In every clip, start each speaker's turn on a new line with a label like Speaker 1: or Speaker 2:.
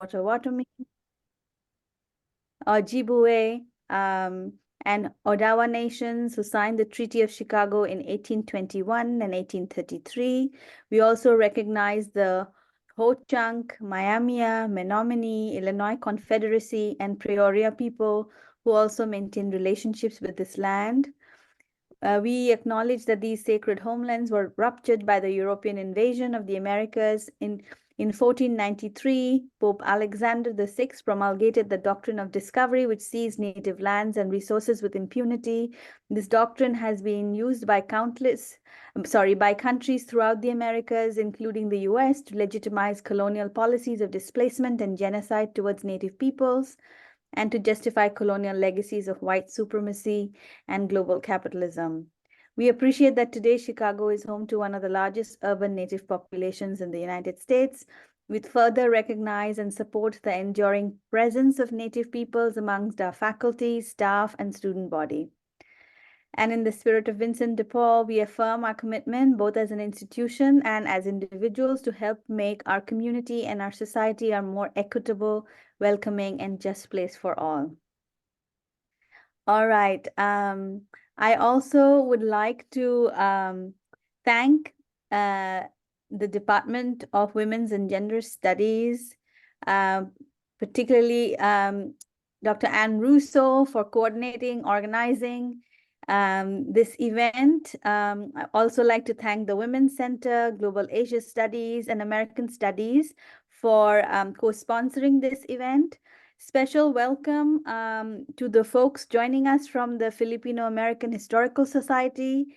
Speaker 1: Potawatomi, Ojibwe, and Odawa nations who signed the Treaty of Chicago in 1821 and 1833. We also recognize the Ho-Chunk, Miami, Menominee, Illinois Confederacy, and Peoria people who also maintained relationships with this land. We acknowledge that these sacred homelands were ruptured by the European invasion of the Americas. In 1493, Pope Alexander VI promulgated the doctrine of discovery, which seized native lands and resources with impunity. This doctrine has been used by countries throughout the Americas, including the US, to legitimize colonial policies of displacement and genocide towards native peoples, and to justify colonial legacies of white supremacy and global capitalism. We appreciate that today Chicago is home to one of the largest urban native populations in the United States. We further recognize and support the enduring presence of native peoples amongst our faculty, staff, and student body. And in the spirit of Vincent de Paul, we affirm our commitment, both as an institution and as individuals, to help make our community and our society a more equitable, welcoming, and just place for all. All right. I also would like to thank the Department of Women's and Gender Studies, particularly Dr. Ann Russo for coordinating, organizing this event. I also like to thank the Women's Center, Global Asia Studies, and American Studies for co-sponsoring this event. Special welcome to the folks joining us from the Filipino American Historical Society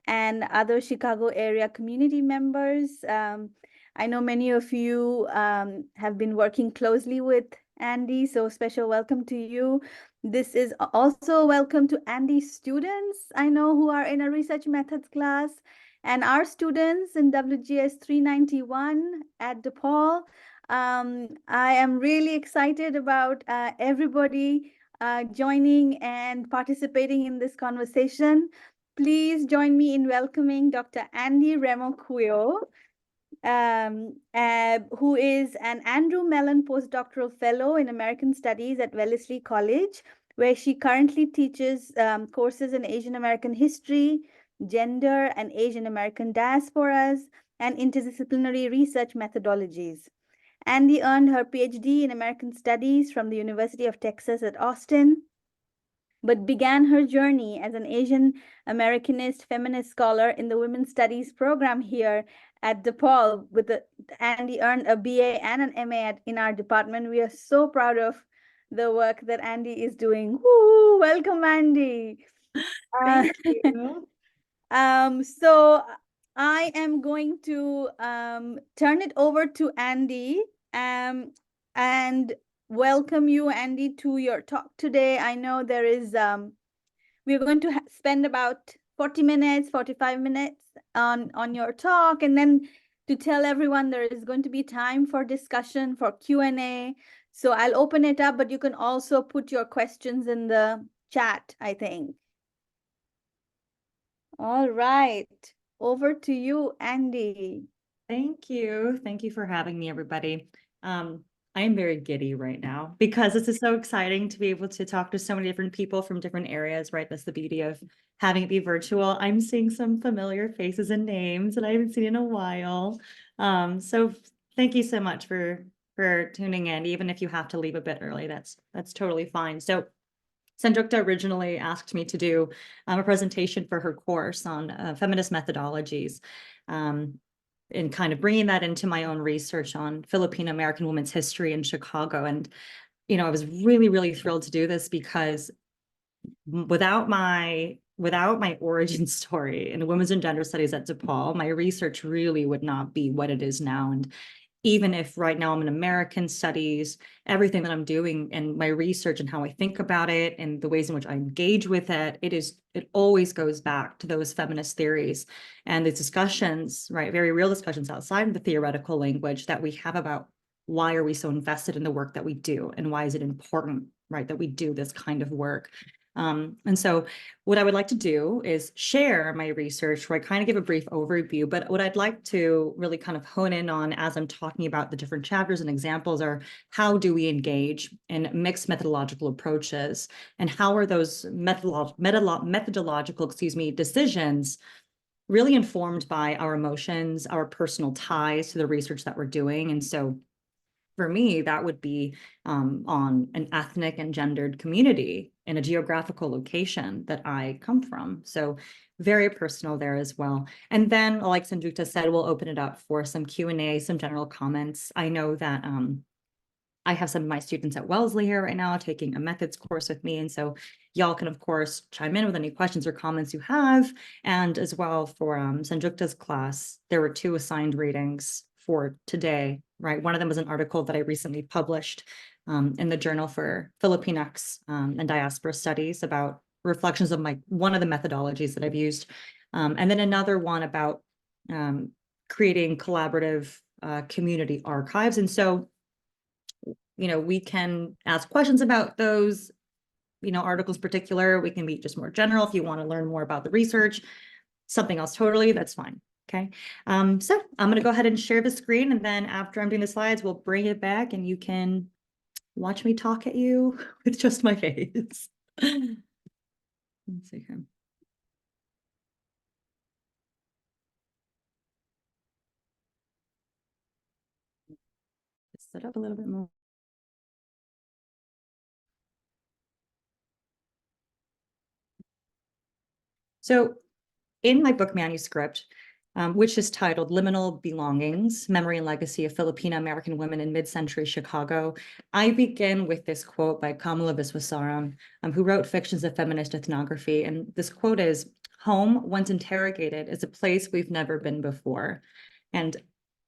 Speaker 1: and other Chicago area community members. I know many of you have been working closely with Andi, so special welcome to you. This is also welcome to Andi's students, I know, who are in a research methods class, and our students in WGS 391 at DePaul. I am really excited about everybody joining and participating in this conversation. Please join me in welcoming Dr. Andi Remoquillo, who is an Andrew Mellon Postdoctoral Fellow in American Studies at Wellesley College, where she currently teaches courses in Asian American history, gender and Asian American diasporas, and interdisciplinary research methodologies. Andi earned her PhD in American Studies from the University of Texas at Austin, but began her journey as an Asian Americanist feminist scholar in the Women's Studies program here at DePaul. Andi earned a BA and an MA in our department. We are so proud of the work that Andi is doing. Woo! Welcome, Andi.
Speaker 2: Thank you.
Speaker 1: So I am going to turn it over to Andi and welcome you, Andi, to your talk today. I know there is, we're going to spend about 40 minutes, 45 minutes on your talk, and then to tell everyone there is going to be time for discussion, for Q&A. So I'll open it up, but you can also put your questions in the chat, I think. All right, over to you, Andi.
Speaker 2: Thank you. Thank you for having me, everybody. I am very giddy right now because this is so exciting to be able to talk to so many different people from different areas, right? That's the beauty of having it be virtual. I'm seeing some familiar faces and names that I haven't seen in a while. So thank you so much for tuning in, even if you have to leave a bit early, that's totally fine. So Sandrukta originally asked me to do a presentation for her course on feminist methodologies, and kind of bringing that into my own research on Filipina American women's history in Chicago. And, you know, I was really, really thrilled to do this because without my origin story in women's and gender studies at DePaul, my research really would not be what it is now. And even if right now I'm in American studies, everything that I'm doing and my research and how I think about it and the ways in which I engage with it, it always goes back to those feminist theories and the discussions, right? Very real discussions outside of the theoretical language that we have about why are we so invested in the work that we do and why is it important, right, that we do this kind of work. And so what I would like to do is share my research where I kind of give a brief overview, but what I'd like to really kind of hone in on as I'm talking about the different chapters and examples are how do we engage in mixed methodological approaches, and how are those methodological, decisions really informed by our emotions, our personal ties to the research that we're doing. And so for me, that would be on an ethnic and gendered community in a geographical location that I come from. So very personal there as well. And then, like Sanjukta said, we'll open it up for some Q&A, some general comments. I know that I have some of my students at Wellesley here right now taking a methods course with me. And so y'all can, of course, chime in with any questions or comments you have. And as well for Sanjukta's class, there were 2 assigned readings for today, right? One of them was an article that I recently published in the Journal for Filipinx and Diaspora Studies about reflections of one of the methodologies that I've used. And then another one about creating collaborative community archives. And so we can ask questions about those, articles in particular. We can be just more general if you want to learn more about the research, something else totally, that's fine. Okay. So I'm going to go ahead and share the screen, and then after I'm doing the slides, we'll bring it back and you can watch me talk at you with just my face. Let's see here. Set up a little bit more. So in my book manuscript, which is titled Liminal Belongings, Memory and Legacy of Filipina American Women in Mid-Century Chicago, I begin with this quote by Kamala Viswasaram, who wrote Fictions of Feminist Ethnography. And this quote is, "Home, once interrogated, is a place we've never been before." And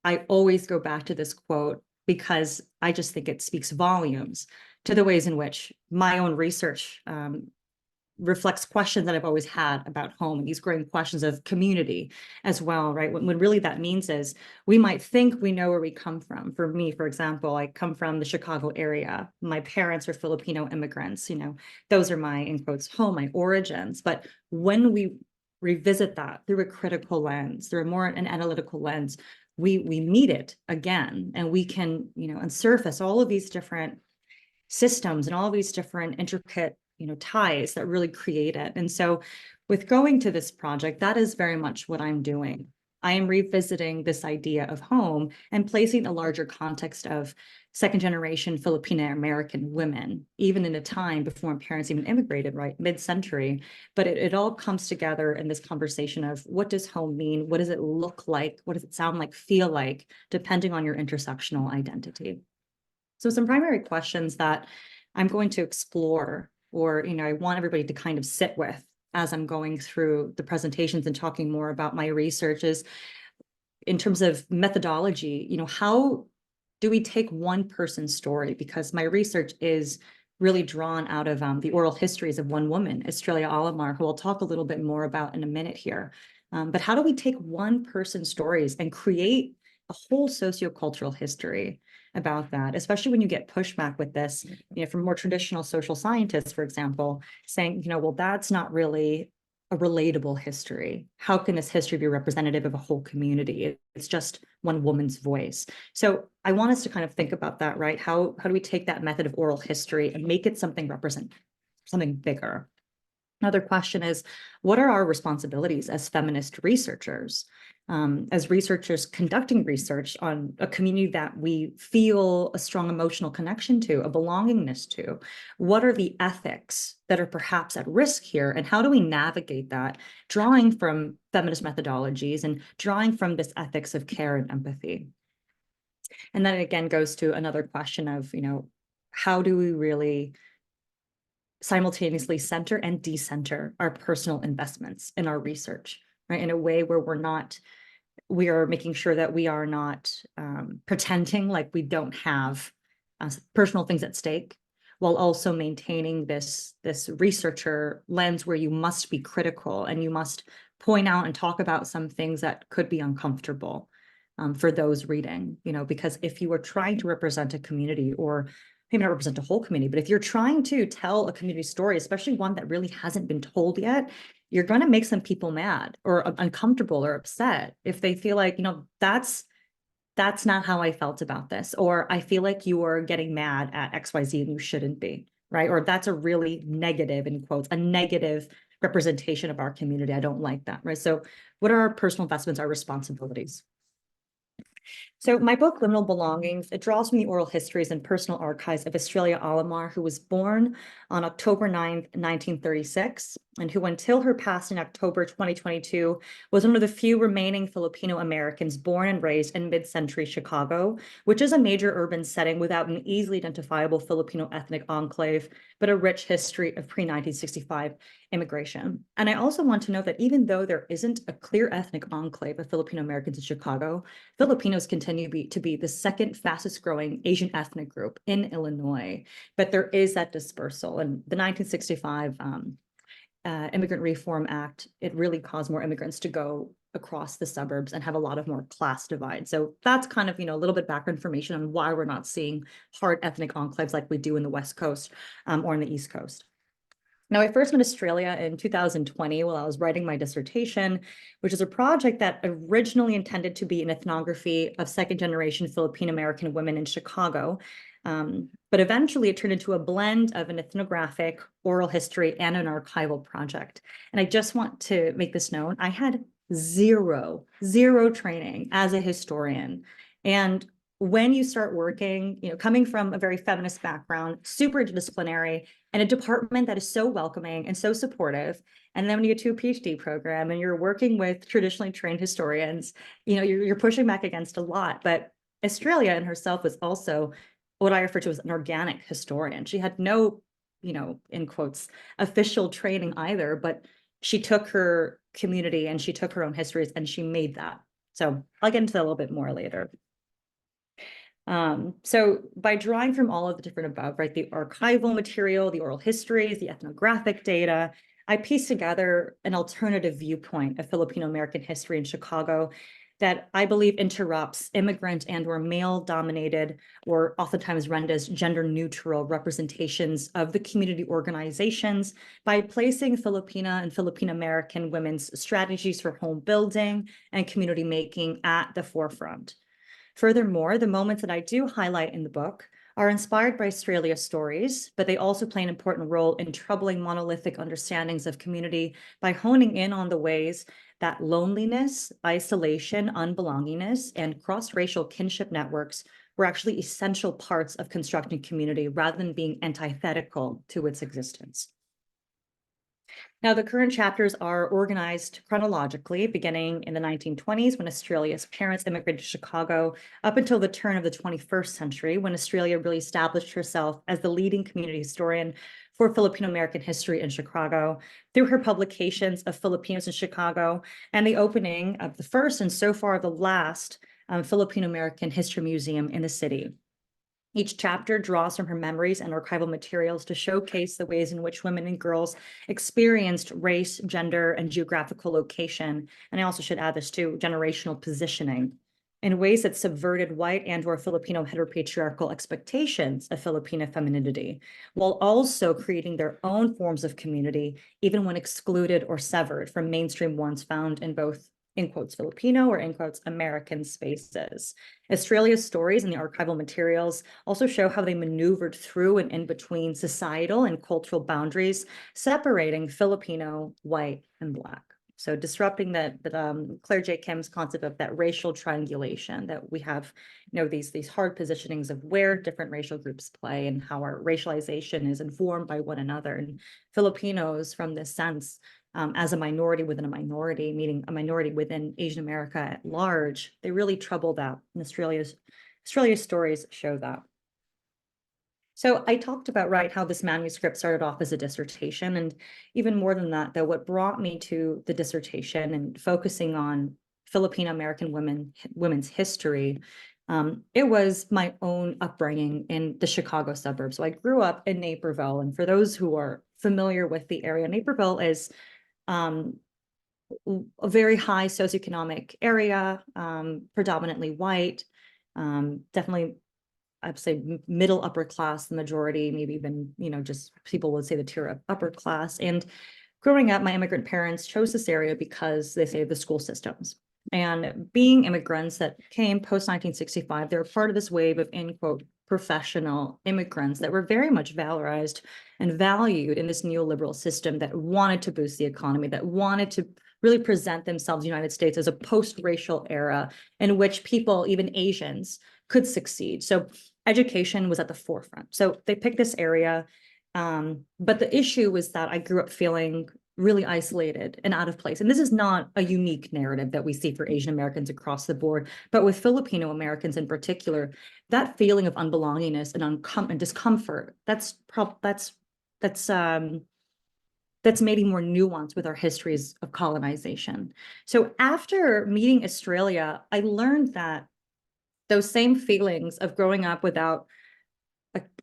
Speaker 2: I always go back to this quote because I just think it speaks volumes to the ways in which my own research reflects questions that I've always had about home, and these growing questions of community as well, right? When really that means is we might think we know where we come from. For me, for example, I come from the Chicago area. My parents are Filipino immigrants, those are my, in quotes, home, my origins. But when we revisit that through a critical lens, through an analytical lens, we meet it again, and we can, unsurface all of these different systems and all of these different intricate ties that really create it. And so with going to this project, that is very much what I'm doing. I am revisiting this idea of home and placing a larger context of second generation Filipina American women, even in a time before my parents even immigrated, right, mid-century. But it all comes together in this conversation of what does home mean? What does it look like? What does it sound like, feel like, depending on your intersectional identity? So some primary questions that I'm going to explore, or, I want everybody to kind of sit with as I'm going through the presentations and talking more about my research is, in terms of methodology, how do we take one person's story? Because my research is really drawn out of the oral histories of one woman, Estrella Alum, who I'll talk a little bit more about in a minute here. But how do we take one person's stories and create a whole sociocultural history about that, especially when you get pushback with this, from more traditional social scientists, for example, saying, well, that's not really a relatable history. How can this history be representative of a whole community? It's just one woman's voice. So I want us to kind of think about that, right? How do we take that method of oral history and make it something something bigger? Another question is, what are our responsibilities as feminist researchers? As researchers conducting research on a community that we feel a strong emotional connection to, a belongingness to, what are the ethics that are perhaps at risk here, and how do we navigate that, drawing from feminist methodologies and drawing from this ethics of care and empathy? And then it again goes to another question of, how do we really simultaneously center and decenter our personal investments in our research, right? In a way where we are making sure that we are not pretending like we don't have personal things at stake, while also maintaining this researcher lens where you must be critical and you must point out and talk about some things that could be uncomfortable for those reading, because if you are trying to represent a community or maybe not represent a whole community, but if you're trying to tell a community story, especially one that really hasn't been told yet, you're going to make some people mad or uncomfortable or upset if they feel like, that's not how I felt about this, or I feel like you are getting mad at XYZ and you shouldn't be, right? Or that's a really negative, in quotes, a negative representation of our community. I don't like that, right? So what are our personal investments, our responsibilities? So my book, Liminal Belongings, it draws from the oral histories and personal archives of Australia Alum, who was born on October 9th, 1936, and who, until her passing in October 2022, was one of the few remaining Filipino Americans born and raised in mid-century Chicago, which is a major urban setting without an easily identifiable Filipino ethnic enclave, but a rich history of pre-1965 immigration. And I also want to note that even though there isn't a clear ethnic enclave of Filipino Americans in Chicago, Filipinos continue to be the second fastest growing Asian ethnic group in Illinois, but there is that dispersal. And the 1965 Immigrant Reform Act, it really caused more immigrants to go across the suburbs and have a lot of more class divide. So that's kind of, a little bit background information on why we're not seeing hard ethnic enclaves like we do in the West Coast or in the East Coast. Now, I first met Australia in 2020 while I was writing my dissertation, which is a project that originally intended to be an ethnography of second-generation Filipino American women in Chicago. But eventually it turned into a blend of an ethnographic, oral history, and an archival project. And I just want to make this known, I had zero training as a historian. And when you start working, coming from a very feminist background, super interdisciplinary, and a department that is so welcoming and so supportive, and then when you get to a PhD program and you're working with traditionally trained historians, you're pushing back against a lot. But Australia in herself was also what I refer to as an organic historian. She had no, in quotes, official training either, but she took her community and she took her own histories and she made that. So I'll get into that a little bit more later. So by drawing from all of the different above, right, the archival material, the oral histories, the ethnographic data, I pieced together an alternative viewpoint of Filipino American history in Chicago that I believe interrupts immigrant and or male-dominated, or oftentimes rendered as gender-neutral representations of the community organizations by placing Filipina and Filipino American women's strategies for home building and community making at the forefront. Furthermore, the moments that I do highlight in the book are inspired by Australia's stories, but they also play an important role in troubling monolithic understandings of community by honing in on the ways that loneliness, isolation, unbelongingness, and cross-racial kinship networks were actually essential parts of constructing community rather than being antithetical to its existence. Now, the current chapters are organized chronologically, beginning in the 1920s when Australia's parents immigrated to Chicago, up until the turn of the 21st century, when Australia really established herself as the leading community historian for Filipino American history in Chicago, through her publications of Filipinos in Chicago and the opening of the first and so far the last Filipino American History Museum in the city. Each chapter draws from her memories and archival materials to showcase the ways in which women and girls experienced race, gender, and geographical location. And I also should add this too, generational positioning, in ways that subverted white and or Filipino heteropatriarchal expectations of Filipina femininity, while also creating their own forms of community, even when excluded or severed from mainstream ones found in both, in quotes, Filipino or in quotes, American spaces. Australia's stories and the archival materials also show how they maneuvered through and in between societal and cultural boundaries, separating Filipino, white, and Black. So disrupting that Claire J. Kim's concept of that racial triangulation, that we have, these hard positionings of where different racial groups play and how our racialization is informed by one another. And Filipinos, from this sense, as a minority within a minority, meaning a minority within Asian America at large, they really trouble that. And Australia's stories show that. So I talked about, right, how this manuscript started off as a dissertation. And even more than that, though, what brought me to the dissertation and focusing on Filipino American women's history, it was my own upbringing in the Chicago suburbs. So I grew up in Naperville. And for those who are familiar with the area, Naperville is a very high socioeconomic area, predominantly white, definitely I'd say middle upper class, the majority, maybe even, just people would say the tier of upper class. And growing up, my immigrant parents chose this area because they say the school systems. And being immigrants that came post 1965, they were part of this wave of, in quote, professional immigrants that were very much valorized and valued in this neoliberal system that wanted to boost the economy, that wanted to really present themselves, the United States, as a post-racial era in which people, even Asians, could succeed. So education was at the forefront. So they picked this area. But the issue was that I grew up feeling really isolated and out of place. And this is not a unique narrative that we see for Asian Americans across the board, but with Filipino Americans in particular, that feeling of unbelongingness and discomfort, that's maybe more nuanced with our histories of colonization. So after meeting Australia, I learned that those same feelings of growing up without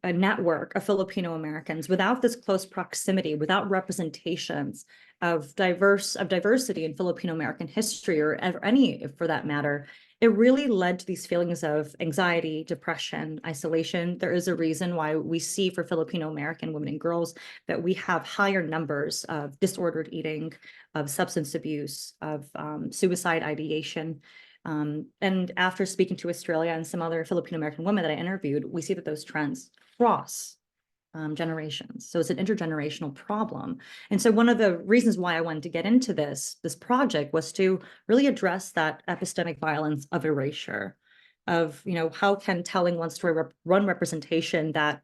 Speaker 2: a network of Filipino Americans, without this close proximity, without representations of diversity in Filipino American history, or any for that matter, it really led to these feelings of anxiety, depression, isolation. There is a reason why we see for Filipino American women and girls that we have higher numbers of disordered eating, of substance abuse, of suicide ideation. And after speaking to Australia and some other Filipino American women that I interviewed, we see that those trends cross generations. So it's an intergenerational problem. And so one of the reasons why I wanted to get into this project was to really address that epistemic violence of erasure, of, how can telling one story run representation that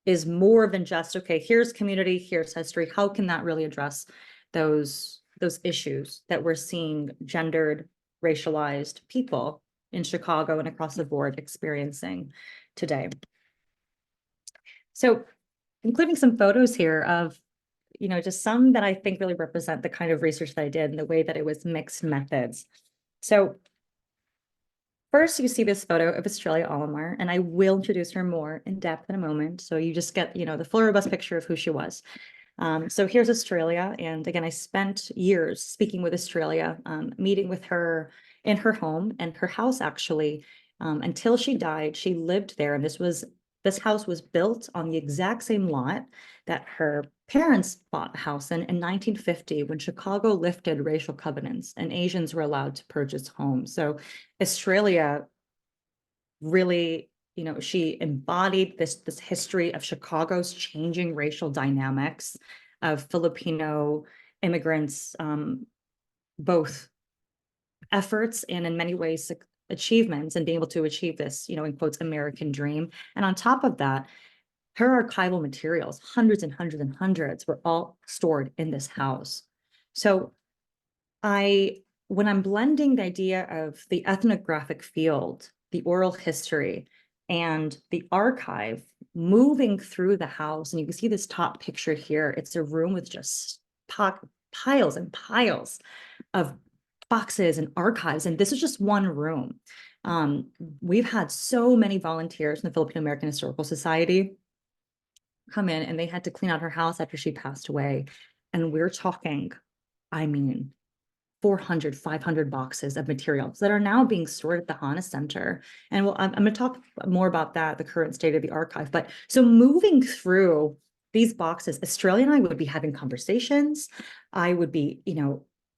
Speaker 2: is more than just, okay, here's community, here's history. How can that really address those issues that we're seeing gendered, racialized people in Chicago and across the board experiencing today? So including some photos here of, just some that I think really represent the kind of research that I did and the way that it was mixed methods. So first, you see this photo of Australia Alum, and I will introduce her more in depth in a moment. So you just get, the full robust picture of who she was. So here's Australia. And again, I spent years speaking with Australia, meeting with her in her home and her house, actually, until she died. She lived there. And this house was built on the exact same lot that her parents bought a house in 1950, when Chicago lifted racial covenants and Asians were allowed to purchase homes. So Australia really, she embodied this history of Chicago's changing racial dynamics, of Filipino immigrants, both efforts and in many ways achievements, and being able to achieve this, in quotes, American dream. And on top of that, her archival materials, hundreds and hundreds and hundreds, were all stored in this house. So when I'm blending the idea of the ethnographic field, the oral history, and the archive, moving through the house, and you can see this top picture here, it's a room with just piles and piles of boxes and archives, and this is just one room. We've had so many volunteers in the Filipino American Historical Society come in, and they had to clean out her house after she passed away. And we're talking, 400, 500 boxes of materials that are now being stored at the Hana Center. And I'm going to talk more about that, the current state of the archive. But so moving through these boxes, Australia and I would be having conversations. I would be,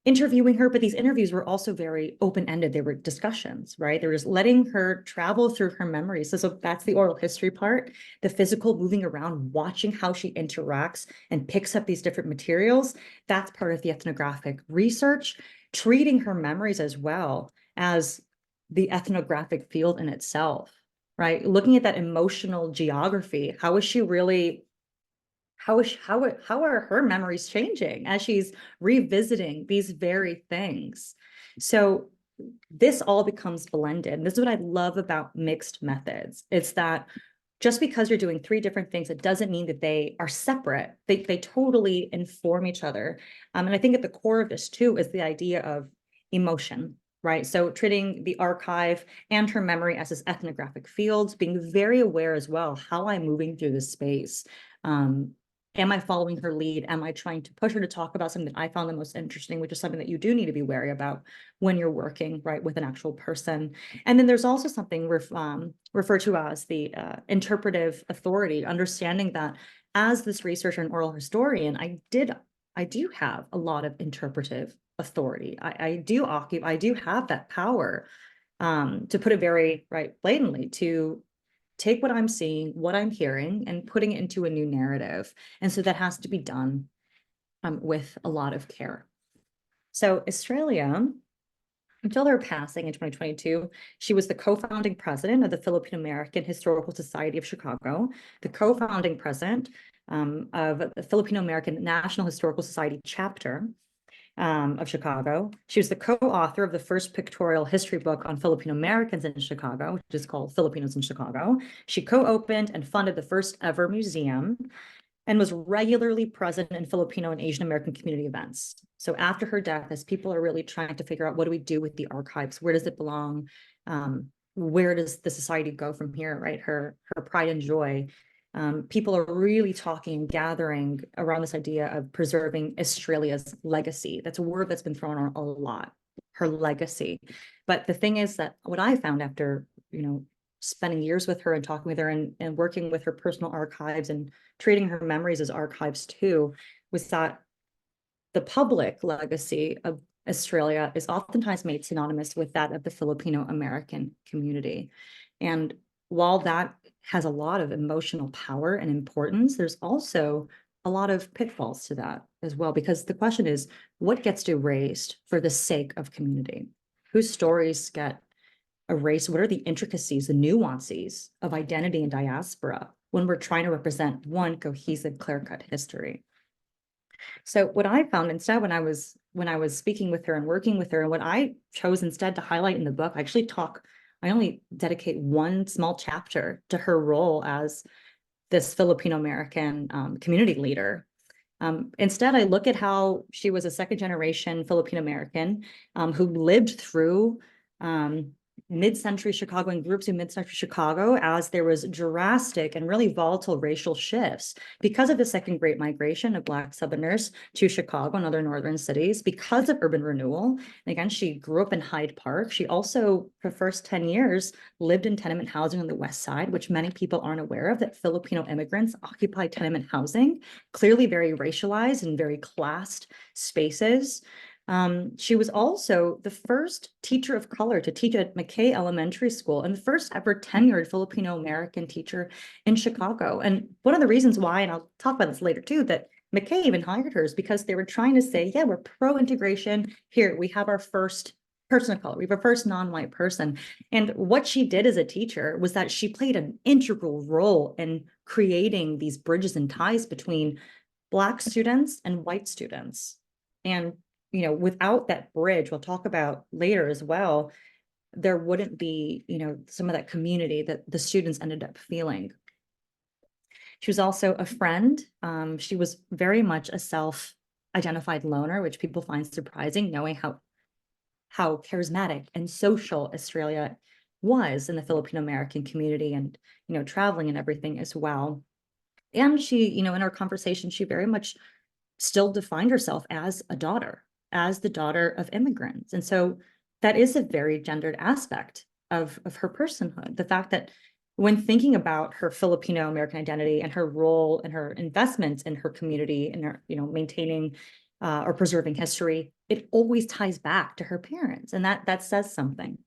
Speaker 2: interviewing her, but these interviews were also very open-ended. They were discussions, right? They were just letting her travel through her memories. So that's the oral history part, the physical moving around, watching how she interacts and picks up these different materials. That's part of the ethnographic research, treating her memories as well as the ethnographic field in itself, right? Looking at that emotional geography. How is she really, how are her memories changing as she's revisiting these very things? So this all becomes blended. And this is what I love about mixed methods. It's that just because you're doing three different things, it doesn't mean that they are separate. They totally inform each other. And I think at the core of this too is the idea of emotion, right? So treating the archive and her memory as this ethnographic field, being very aware as well, how I'm moving through this space. Am I following her lead? Am I trying to push her to talk about something that I found the most interesting, which is something that you do need to be wary about when you're working, right, with an actual person. And then there's also something referred to as the interpretive authority, understanding that as this researcher and oral historian, I do have a lot of interpretive authority. I do have that power, to put it very blatantly, to take what I'm seeing, what I'm hearing, and putting it into a new narrative. And so that has to be done with a lot of care. So Australia, until her passing in 2022, she was the co-founding president of the Filipina American Historical Society of Chicago, the co-founding president of the Filipino American National Historical Society chapter of Chicago. She was the co-author of the first pictorial history book on Filipino Americans in Chicago, which is called Filipinos in Chicago. She co-opened and funded the first ever museum and was regularly present in Filipino and Asian American community events. So after her death, as people are really trying to figure out what do we do with the archives, where does it belong, where does the society go from here, right? Her pride and joy. People are really talking and gathering around this idea of preserving Australia's legacy. That's a word that's been thrown around a lot, her legacy. But the thing is that what I found after, spending years with her and talking with her and working with her personal archives and treating her memories as archives too, was that the public legacy of Australia is oftentimes made synonymous with that of the Filipino American community. And while that has a lot of emotional power and importance, there's also a lot of pitfalls to that as well, because the question is, what gets erased for the sake of community? Whose stories get erased? What are the intricacies, the nuances of identity and diaspora when we're trying to represent one cohesive, clear-cut history? So what I found instead, when I was speaking with her and working with her, and what I chose instead to highlight in the book, I only dedicate one small chapter to her role as this Filipino American community leader. Instead, I look at how she was a second generation Filipino American who lived through mid-century Chicago and groups in mid-century Chicago as there was drastic and really volatile racial shifts because of the second Great Migration of Black Southerners to Chicago and other northern cities, because of urban renewal. And again, she grew up in Hyde Park. She also, for the first 10 years, lived in tenement housing on the West Side, which many people aren't aware of, that Filipino immigrants occupy tenement housing, clearly very racialized and very classed spaces. She was also the first teacher of color to teach at McKay Elementary School and the first ever tenured Filipino American teacher in Chicago. And one of the reasons why, and I'll talk about this later too, that McKay even hired her is because they were trying to say, yeah, we're pro-integration. Here, we have our first person of color. We have our first non-white person. And what she did as a teacher was that she played an integral role in creating these bridges and ties between Black students and white students. And without that bridge, we'll talk about later as well, there wouldn't be, some of that community that the students ended up feeling. She was also a friend. She was very much a self-identified loner, which people find surprising, knowing how charismatic and social Australia was in the Filipino American community and, traveling and everything as well. And she, in our conversation, she very much still defined herself as a daughter, as the daughter of immigrants. And so that is a very gendered aspect of her personhood. The fact that when thinking about her Filipino American identity and her role and her investments in her community and her, maintaining or preserving history, it always ties back to her parents. And that says something.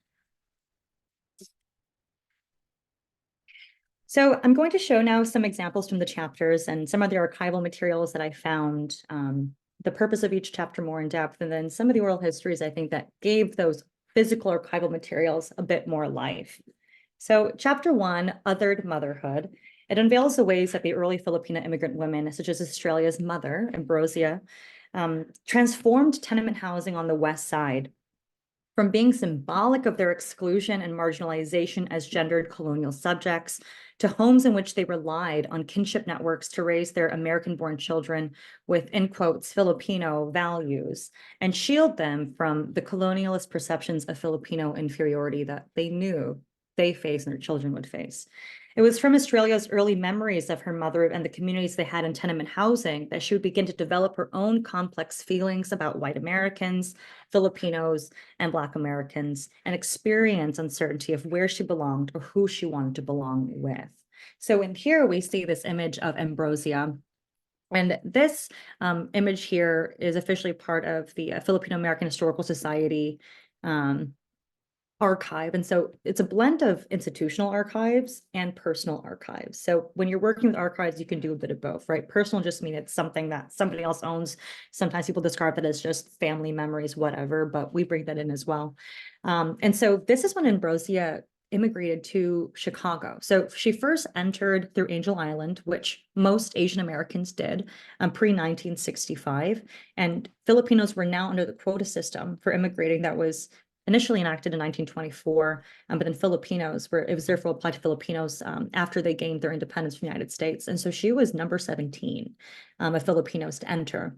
Speaker 2: So I'm going to show now some examples from the chapters and some of the archival materials that I found, the purpose of each chapter more in depth, and then some of the oral histories I think that gave those physical archival materials a bit more life. So chapter 1, Othered Motherhood, it unveils the ways that the early Filipina immigrant women, such as Australia's mother, Ambrosia, transformed tenement housing on the West Side from being symbolic of their exclusion and marginalization as gendered colonial subjects to homes in which they relied on kinship networks to raise their American-born children with, in quotes, Filipino values and shield them from the colonialist perceptions of Filipino inferiority that they knew they faced and their children would face. It was from Australia's early memories of her mother and the communities they had in tenement housing that she would begin to develop her own complex feelings about white Americans, Filipinos, and Black Americans, and experience uncertainty of where she belonged or who she wanted to belong with. So in here, we see this image of Ambrosia. And this image here is officially part of the Filipino American Historical Society archive. And so it's a blend of institutional archives and personal archives. So when you're working with archives, you can do a bit of both, right? Personal just means it's something that somebody else owns. Sometimes people describe that as just family memories, whatever, but we bring that in as well. And so this is when Ambrosia immigrated to Chicago. So she first entered through Angel Island, which most Asian Americans did pre-1965. And Filipinos were now under the quota system for immigrating that was initially enacted in 1924, but then Filipinos it was therefore applied to Filipinos after they gained their independence from the United States. And so she was number 17 of Filipinos to enter.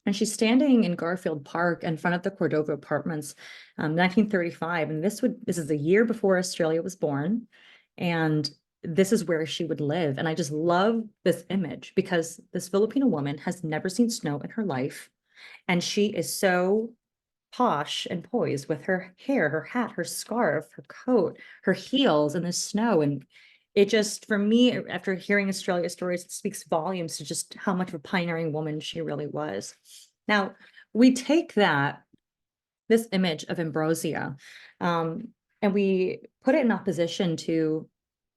Speaker 2: And she's standing in Garfield Park in front of the Cordova Apartments, 1935. And this is a year before Australia was born. And this is where she would live. And I just love this image because this Filipino woman has never seen snow in her life. And she is so posh and poised with her hair, her hat, her scarf, her coat, her heels in the snow. And it just, for me, after hearing Australia stories, it speaks volumes to just how much of a pioneering woman she really was. Now, we take this image of Ambrosia, and we put it in opposition to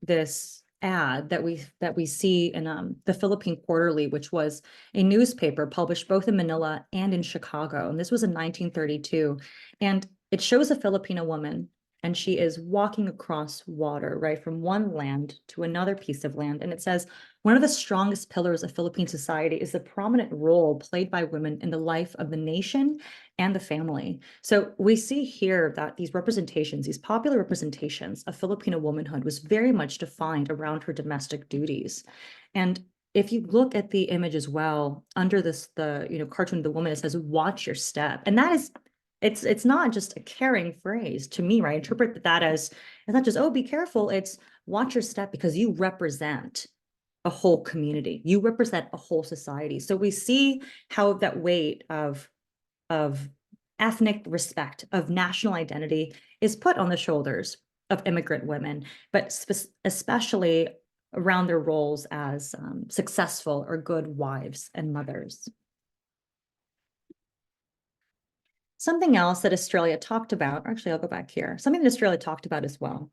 Speaker 2: this ad that we see in the Philippine Quarterly, which was a newspaper published both in Manila and in Chicago. And this was in 1932. And it shows a Filipino woman, and she is walking across water, right, from one land to another piece of land. And it says, one of the strongest pillars of Philippine society is the prominent role played by women in the life of the nation and the family. So we see here that these representations, these popular representations of Filipino womanhood was very much defined around her domestic duties. And if you look at the image as well, under the cartoon of the woman, it says, watch your step. And that is, it's not just a caring phrase to me, right? I interpret that as, it's not just, oh, be careful. It's watch your step because you represent a whole community. You represent a whole society. So we see how that weight of ethnic respect, of national identity is put on the shoulders of immigrant women, but especially around their roles as successful or good wives and mothers. Something else that Australia talked about, actually, I'll go back here. Something that Australia talked about as well.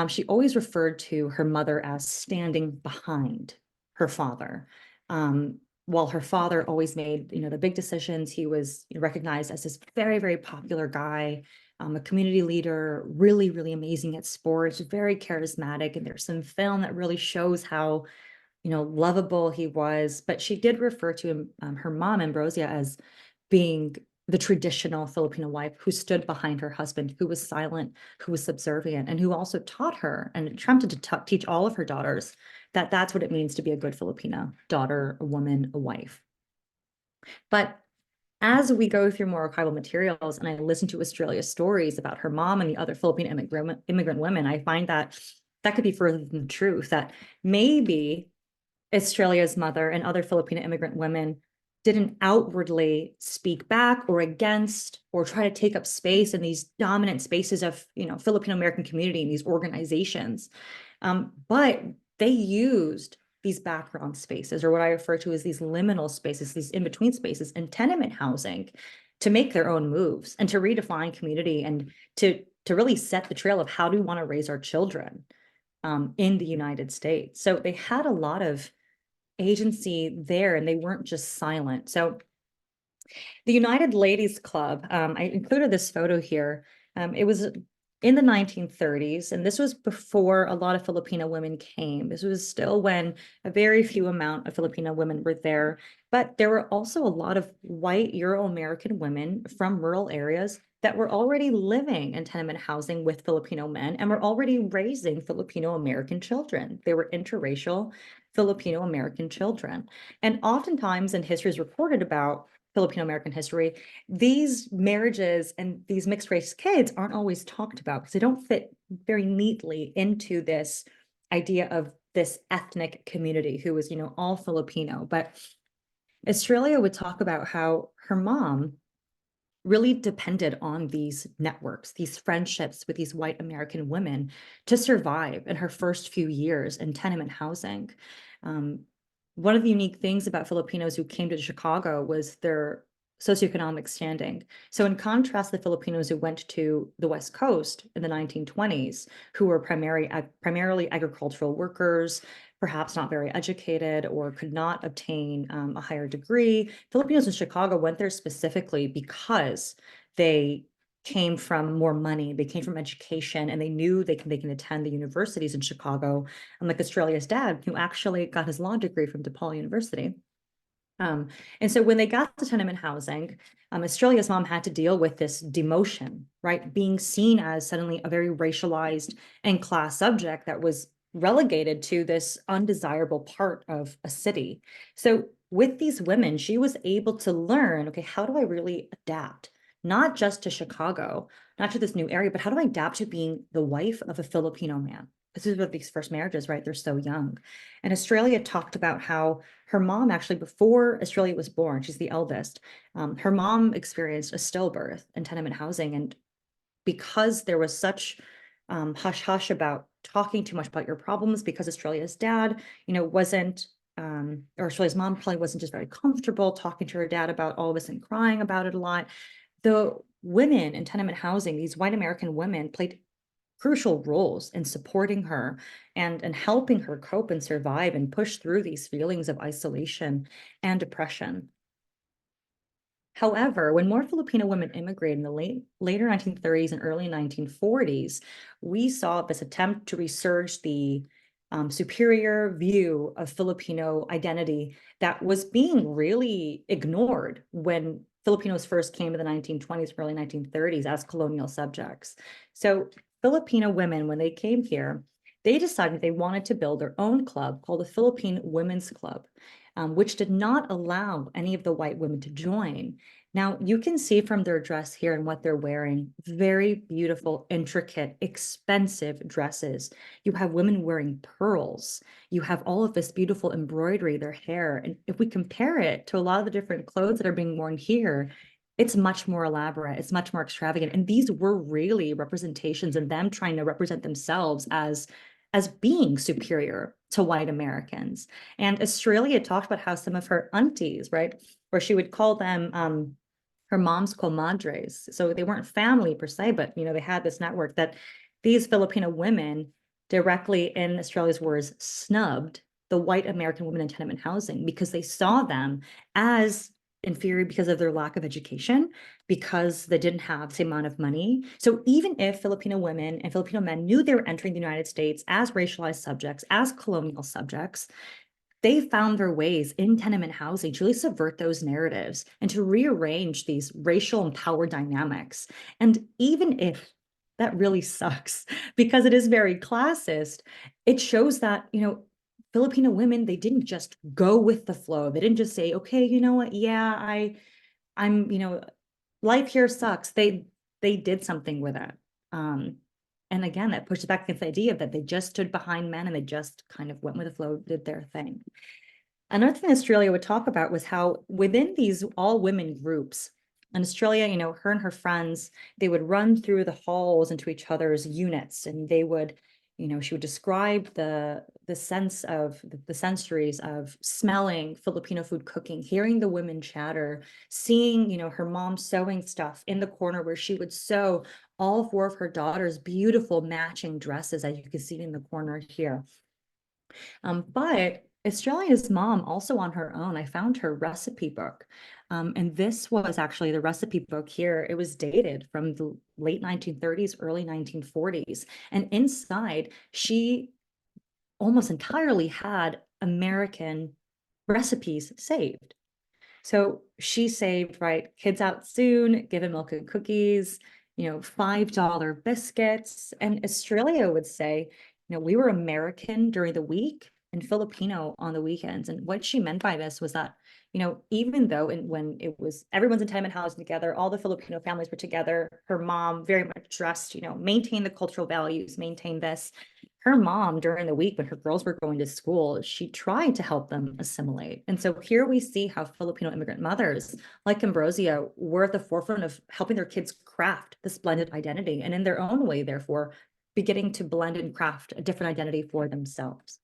Speaker 2: She always referred to her mother as standing behind her father. While her father always made, the big decisions, he was recognized as this very, very popular guy, a community leader, really, really amazing at sports, very charismatic. And there's some film that really shows how, lovable he was. But she did refer to him, her mom, Ambrosia, as being the traditional Filipino wife who stood behind her husband, who was silent, who was subservient, and who also taught her and attempted to teach all of her daughters that that's what it means to be a good Filipina daughter, a woman, a wife. But as we go through more archival materials and I listen to Australia's stories about her mom and the other Filipino immigrant women, I find that could be further than the truth, that maybe Australia's mother and other Filipino immigrant women didn't outwardly speak back or against or try to take up space in these dominant spaces of, Filipino American community and these organizations. But they used these background spaces, or what I refer to as these liminal spaces, these in-between spaces in tenement housing to make their own moves and to redefine community and to really set the trail of how do we want to raise our children in the United States. So they had a lot of agency there and they weren't just silent. So the United Ladies Club, I included this photo here. It was in the 1930s, and this was before a lot of Filipino women came. This was still when a very few amount of Filipino women were there, but there were also a lot of white Euro-American women from rural areas that were already living in tenement housing with Filipino men and were already raising Filipino American children. They were interracial Filipino American children. And oftentimes in history is reported about Filipino American history, these marriages and these mixed race kids aren't always talked about because they don't fit very neatly into this idea of this ethnic community who was, all Filipino. But Australia would talk about how her mom really depended on these networks, these friendships with these white American women to survive in her first few years in tenement housing. One of the unique things about Filipinos who came to Chicago was their socioeconomic standing. So in contrast to the Filipinos who went to the West Coast in the 1920s, who were primarily agricultural workers, perhaps not very educated or could not obtain a higher degree, Filipinos in Chicago went there specifically because they came from more money, they came from education, and they knew they can attend the universities in Chicago, unlike Australia's dad, who actually got his law degree from DePaul University. And so when they got to tenement housing, Australia's mom had to deal with this demotion, right? Being seen as suddenly a very racialized and class subject that was relegated to this undesirable part of a city. So with these women, she was able to learn, okay, how do I really adapt? Not just to Chicago, not to this new area, but how do I adapt to being the wife of a Filipino man? This is what these first marriages, right? They're so young. And Australia talked about how her mom actually, before Australia was born, she's the eldest, her mom experienced a stillbirth in tenement housing. And because there was such hush hush about talking too much about your problems, because Australia's dad, wasn't, or Australia's mom probably wasn't just very comfortable talking to her dad about all this and crying about it a lot. The women in tenement housing, these white American women, played crucial roles in supporting her and helping her cope and survive and push through these feelings of isolation and depression. However, when more Filipino women immigrated in the later 1930s and early 1940s, we saw this attempt to resurge the superior view of Filipino identity that was being really ignored when Filipinos first came to the 1920s, early 1930s as colonial subjects. So Filipino women, when they came here, they decided they wanted to build their own club called the Philippine Women's Club, which did not allow any of the white women to join. Now, you can see from their dress here and what they're wearing, very beautiful, intricate, expensive dresses. You have women wearing pearls. You have all of this beautiful embroidery, their hair. And if we compare it to a lot of the different clothes that are being worn here, it's much more elaborate, it's much more extravagant. And these were really representations of them trying to represent themselves as being superior to white Americans. And Australia talked about how some of her aunties, right, where she would call them her mom's comadres. So they weren't family per se, but they had this network that these Filipino women directly, in Australia's words, snubbed the white American women in tenement housing because they saw them as inferior because of their lack of education, because they didn't have the same amount of money. So even if Filipino women and Filipino men knew they were entering the United States as racialized subjects, as colonial subjects, they found their ways in tenement housing to really subvert those narratives and to rearrange these racial and power dynamics. And even if that really sucks because it is very classist, it shows that, Filipino women, they didn't just go with the flow. They didn't just say, okay, you know what? Yeah, I'm, life here sucks. They did something with it. And again, that pushes back against the idea that they just stood behind men and they just kind of went with the flow, did their thing. Another thing Australia would talk about was how within these all women groups in Australia, her and her friends, they would run through the halls into each other's units, and they would, she would describe the sense of the sensories of smelling Filipino food cooking, hearing the women chatter, seeing, her mom sewing stuff in the corner where she would sew all four of her daughters' beautiful matching dresses, as you can see in the corner here. But Australia's mom, also on her own, I found her recipe book. And this was actually the recipe book here. It was dated from the late 1930s, early 1940s. And inside, she almost entirely had American recipes saved. So she saved, right, kids out soon, given milk and cookies, $5 biscuits. And Australia would say, we were American during the week and Filipino on the weekends. And what she meant by this was that, even though when it was everyone's in tenement housing together, all the Filipino families were together, her mom very much dressed, maintained the cultural values, maintained this. her mom, during the week when her girls were going to school, she tried to help them assimilate. And so here we see how Filipino immigrant mothers, like Ambrosia, were at the forefront of helping their kids craft this blended identity, and in their own way, therefore, beginning to blend and craft a different identity for themselves.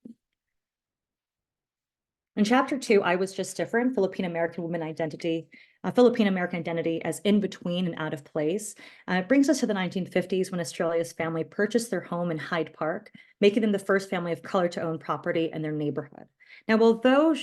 Speaker 2: In chapter 2, I Was Just Different, Filipino American Woman Identity, Filipino American Identity as In Between and Out of Place. It brings us to the 1950s when Australia's family purchased their home in Hyde Park, making them the first family of color to own property in their neighborhood. Now, although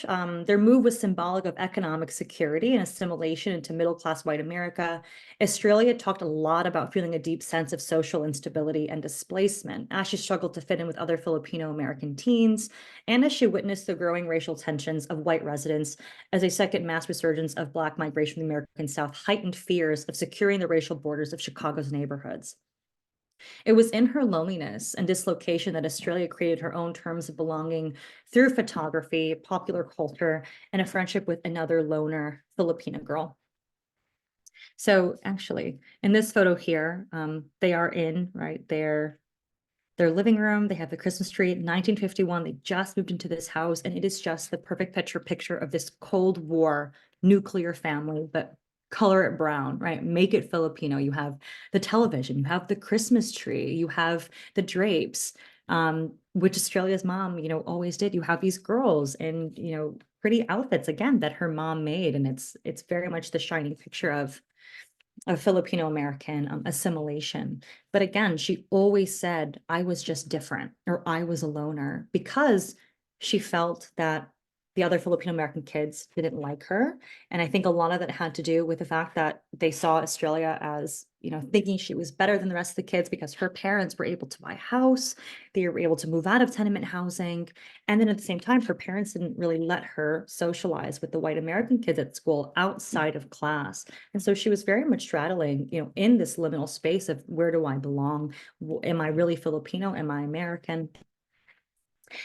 Speaker 2: their move was symbolic of economic security and assimilation into middle-class white America, Australia talked a lot about feeling a deep sense of social instability and displacement as she struggled to fit in with other Filipino American teens, and as she witnessed the growing racial tensions of white residents as a second mass resurgence of Black migration from the American South heightened fears of securing the racial borders of Chicago's neighborhoods. It was in her loneliness and dislocation that Australia created her own terms of belonging through photography, popular culture, and a friendship with another loner Filipina girl. So actually, in this photo here, they are in, right, their living room. They have the Christmas tree. In 1951, they just moved into this house, and it is just the perfect picture of this Cold War nuclear family, but color it brown, right? Make it Filipino. You have the television, you have the Christmas tree, you have the drapes, which Australia's mom, always did. You have these girls in, pretty outfits, again, that her mom made, and it's very much the shining picture of Filipino American assimilation. But again, she always said, I was just different, or I was a loner, because she felt that the other Filipino American kids didn't like her. And I think a lot of that had to do with the fact that they saw Australia as, thinking she was better than the rest of the kids because her parents were able to buy a house, they were able to move out of tenement housing. And then at the same time, her parents didn't really let her socialize with the white American kids at school outside of class. And so she was very much straddling, in this liminal space of, where do I belong? Am I really Filipino? Am I American?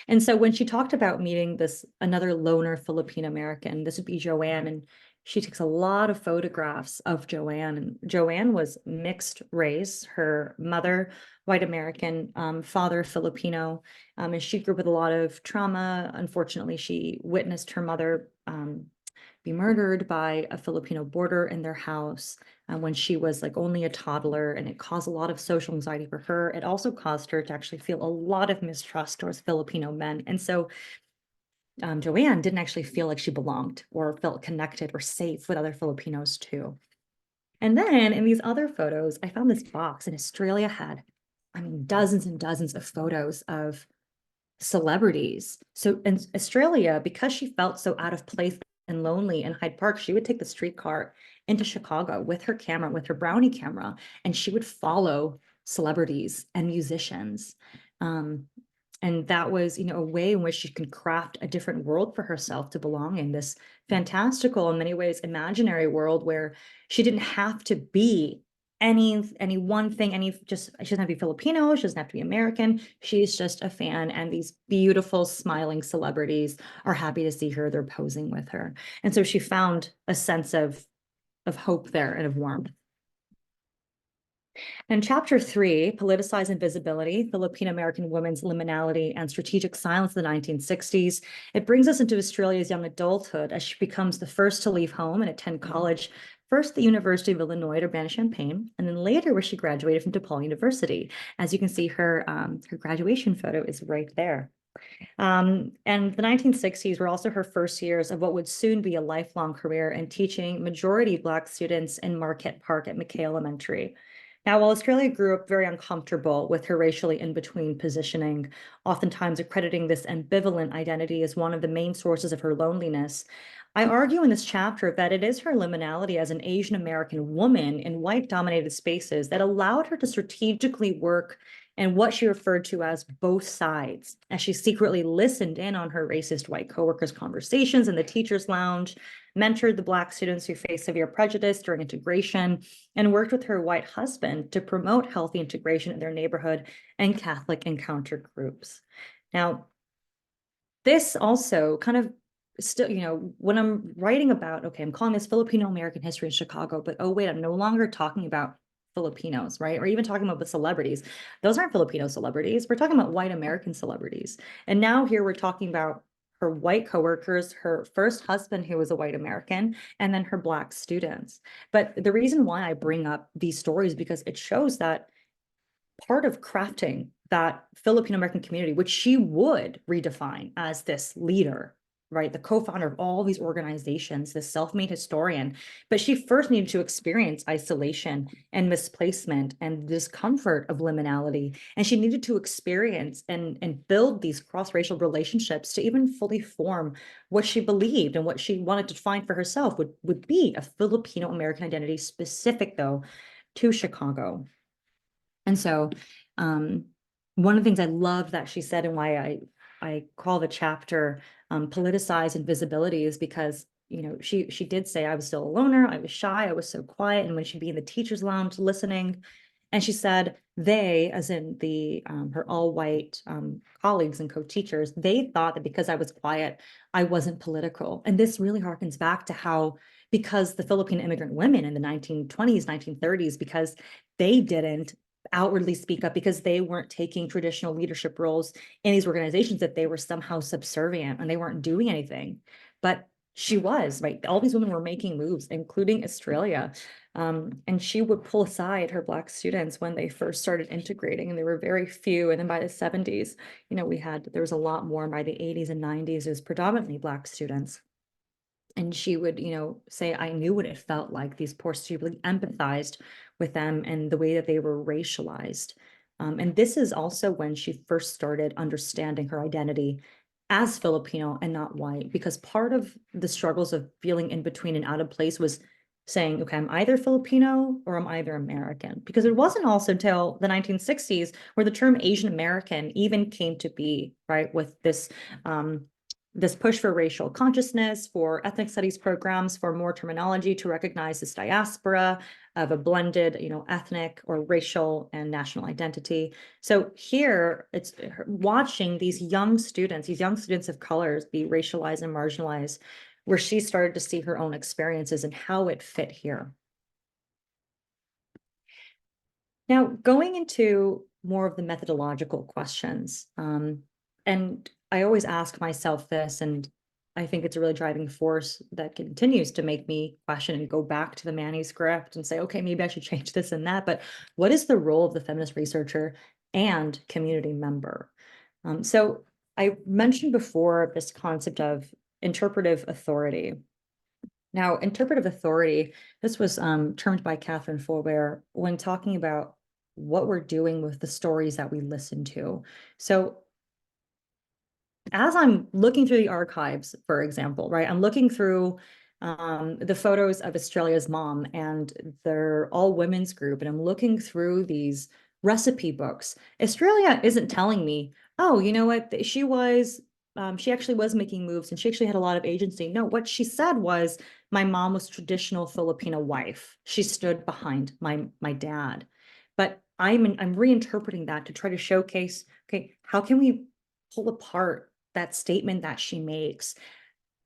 Speaker 2: And so when she talked about meeting another loner Filipino American, this would be Joanne, and she takes a lot of photographs of Joanne. And Joanne was mixed race, her mother, white American, father, Filipino, and she grew up with a lot of trauma. Unfortunately, she witnessed her mother be murdered by a Filipino boarder in their house when she was like only a toddler, and it caused a lot of social anxiety for her. It also caused her to actually feel a lot of mistrust towards Filipino men. And so Joanne didn't actually feel like she belonged or felt connected or safe with other Filipinos too. And then in these other photos, I found this box, and Australia had, dozens and dozens of photos of celebrities. So in Australia, because she felt so out of place and lonely in Hyde Park, she would take the streetcar into Chicago with her camera, with her brownie camera, and she would follow celebrities and musicians. And that was, a way in which she could craft a different world for herself to belong in, this fantastical, in many ways, imaginary world where she didn't have to be any one thing, she doesn't have to be Filipino, she doesn't have to be American. She's just a fan, and these beautiful, smiling celebrities are happy to see her. They're posing with her. And so she found a sense of hope there and of warmth. In chapter 3, Politicized Invisibility, Filipino American Women's Liminality and Strategic Silence in the 1960s, it brings us into Australia's young adulthood as she becomes the first to leave home and attend college, first the University of Illinois at Urbana-Champaign, and then later where she graduated from DePaul University. As you can see, her graduation photo is right there. And the 1960s were also her first years of what would soon be a lifelong career in teaching majority Black students in Marquette Park at McKay Elementary. Now, while Australia grew up very uncomfortable with her racially in-between positioning, oftentimes accrediting this ambivalent identity as one of the main sources of her loneliness, I argue in this chapter that it is her liminality as an Asian American woman in white-dominated spaces that allowed her to strategically work in what she referred to as both sides, as she secretly listened in on her racist white coworkers' conversations in the teacher's lounge, mentored the Black students who faced severe prejudice during integration, and worked with her white husband to promote healthy integration in their neighborhood and Catholic encounter groups. Now, this also kind of still, when I'm writing about, okay, I'm calling this Filipino American history in Chicago, but oh wait, I'm no longer talking about Filipinos, right? Or even talking about the celebrities. Those aren't Filipino celebrities. We're talking about white American celebrities. And now here we're talking about her white coworkers, her first husband, who was a white American, and then her Black students. But the reason why I bring up these stories, because it shows that part of crafting that Filipino American community, which she would redefine as this leader, right? The co-founder of all these organizations, this self-made historian, but she first needed to experience isolation and misplacement and discomfort of liminality. And she needed to experience and build these cross-racial relationships to even fully form what she believed and what she wanted to find for herself would be a Filipino American identity, specific though to Chicago. And so one of the things I love that she said, and why I call the chapter Politicized Invisibility, is because, you know, she did say, I was still a loner, I was shy, I was so quiet. And when she'd be in the teacher's lounge listening, and she said they, as in the her all-white colleagues and co-teachers, they thought that because I was quiet, I wasn't political. And this really harkens back to how, because the Filipino immigrant women in the 1920s, 1930s, because they didn't outwardly speak up, because they weren't taking traditional leadership roles in these organizations, that they were somehow subservient and they weren't doing anything. But she was, right? All these women were making moves, including Australia. And she would pull aside her Black students when they first started integrating, and there were very few. And then by the 70s, you know, there was a lot more. By the 80s and 90s, it was predominantly Black students. And she would, you know, say, I knew what it felt like. These poor students, really empathized with them and the way that they were racialized. And this is also when she first started understanding her identity as Filipino and not white, because part of the struggles of feeling in between and out of place was saying, okay, I'm either Filipino or I'm either American. Because it wasn't also until the 1960s where the term Asian American even came to be, right, with this push for racial consciousness, for ethnic studies programs, for more terminology to recognize this diaspora of a blended, you know, ethnic or racial and national identity. So here it's watching these young students of colors be racialized and marginalized, where she started to see her own experiences and how it fit here. Now, going into more of the methodological questions, and I always ask myself this, and I think it's a really driving force that continues to make me question and go back to the manuscript and say, okay, maybe I should change this and that, but what is the role of the feminist researcher and community member? So I mentioned before this concept of interpretive authority. Now, interpretive authority, this was termed by Catherine Faubert when talking about what we're doing with the stories that we listen to. So as I'm looking through the archives, for example, right, I'm looking through the photos of Australia's mom and their all women's group, and I'm looking through these recipe books. Australia isn't telling me, oh, you know what, she actually was making moves and she actually had a lot of agency. No, what she said was, my mom was traditional Filipino wife. She stood behind my dad. But I'm reinterpreting that to try to showcase, okay, how can we pull apart that statement that she makes?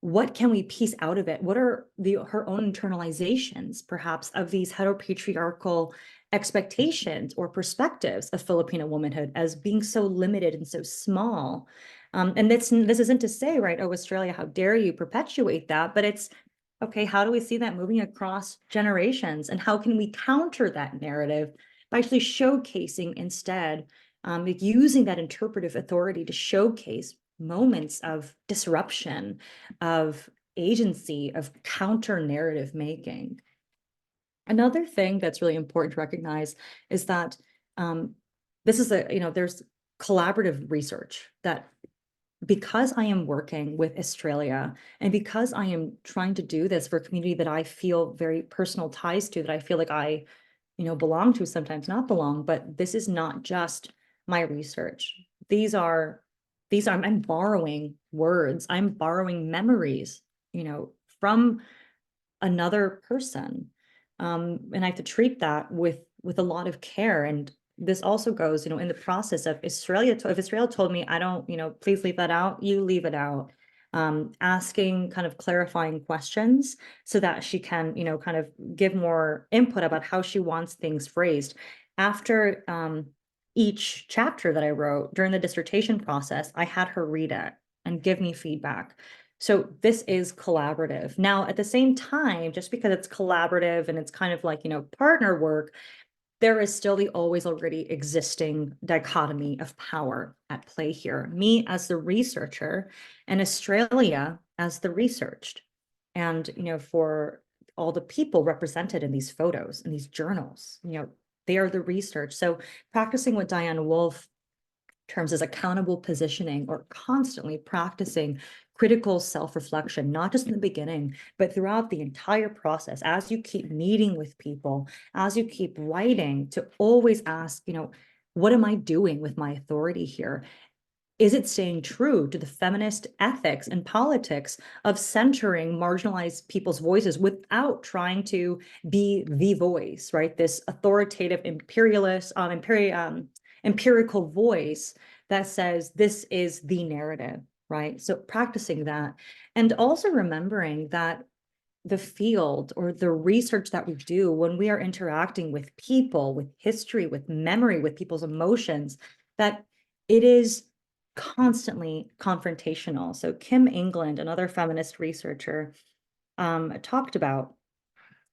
Speaker 2: What can we piece out of it? What are her own internalizations, perhaps, of these heteropatriarchal expectations or perspectives of Filipino womanhood as being so limited and so small? And this isn't to say, right, oh, Australia, how dare you perpetuate that? But it's, okay, how do we see that moving across generations? And how can we counter that narrative by actually showcasing instead, using that interpretive authority to showcase moments of disruption, of agency, of counter narrative making. Another thing that's really important to recognize is that this is there's collaborative research that, because I am working with Australia and because I am trying to do this for a community that I feel very personal ties to, that I feel like I, belong to, sometimes not belong, but this is not just my research. I'm borrowing words, I'm borrowing memories, from another person. And I have to treat that with a lot of care. And this also goes, in the process of Australia, if Australia told me, I don't, please leave that out, you leave it out. asking kind of clarifying questions so that she can, kind of give more input about how she wants things phrased. After each chapter that I wrote during the dissertation process, I had her read it and give me feedback. So this is collaborative. Now, at the same time, just because it's collaborative and it's kind of like, partner work, there is still the always already existing dichotomy of power at play here. Me as the researcher and Australia as the researched. And, for all the people represented in these photos and these journals, they are the research. So practicing what Diane Wolfe terms as accountable positioning, or constantly practicing critical self-reflection, not just in the beginning, but throughout the entire process, as you keep meeting with people, as you keep writing, to always ask, what am I doing with my authority here? Is it staying true to the feminist ethics and politics of centering marginalized people's voices without trying to be the voice, right? This authoritative imperialist, empirical voice that says this is the narrative, right? So practicing that, and also remembering that the field or the research that we do when we are interacting with people, with history, with memory, with people's emotions, that it is constantly confrontational. So Kim England, another feminist researcher, talked about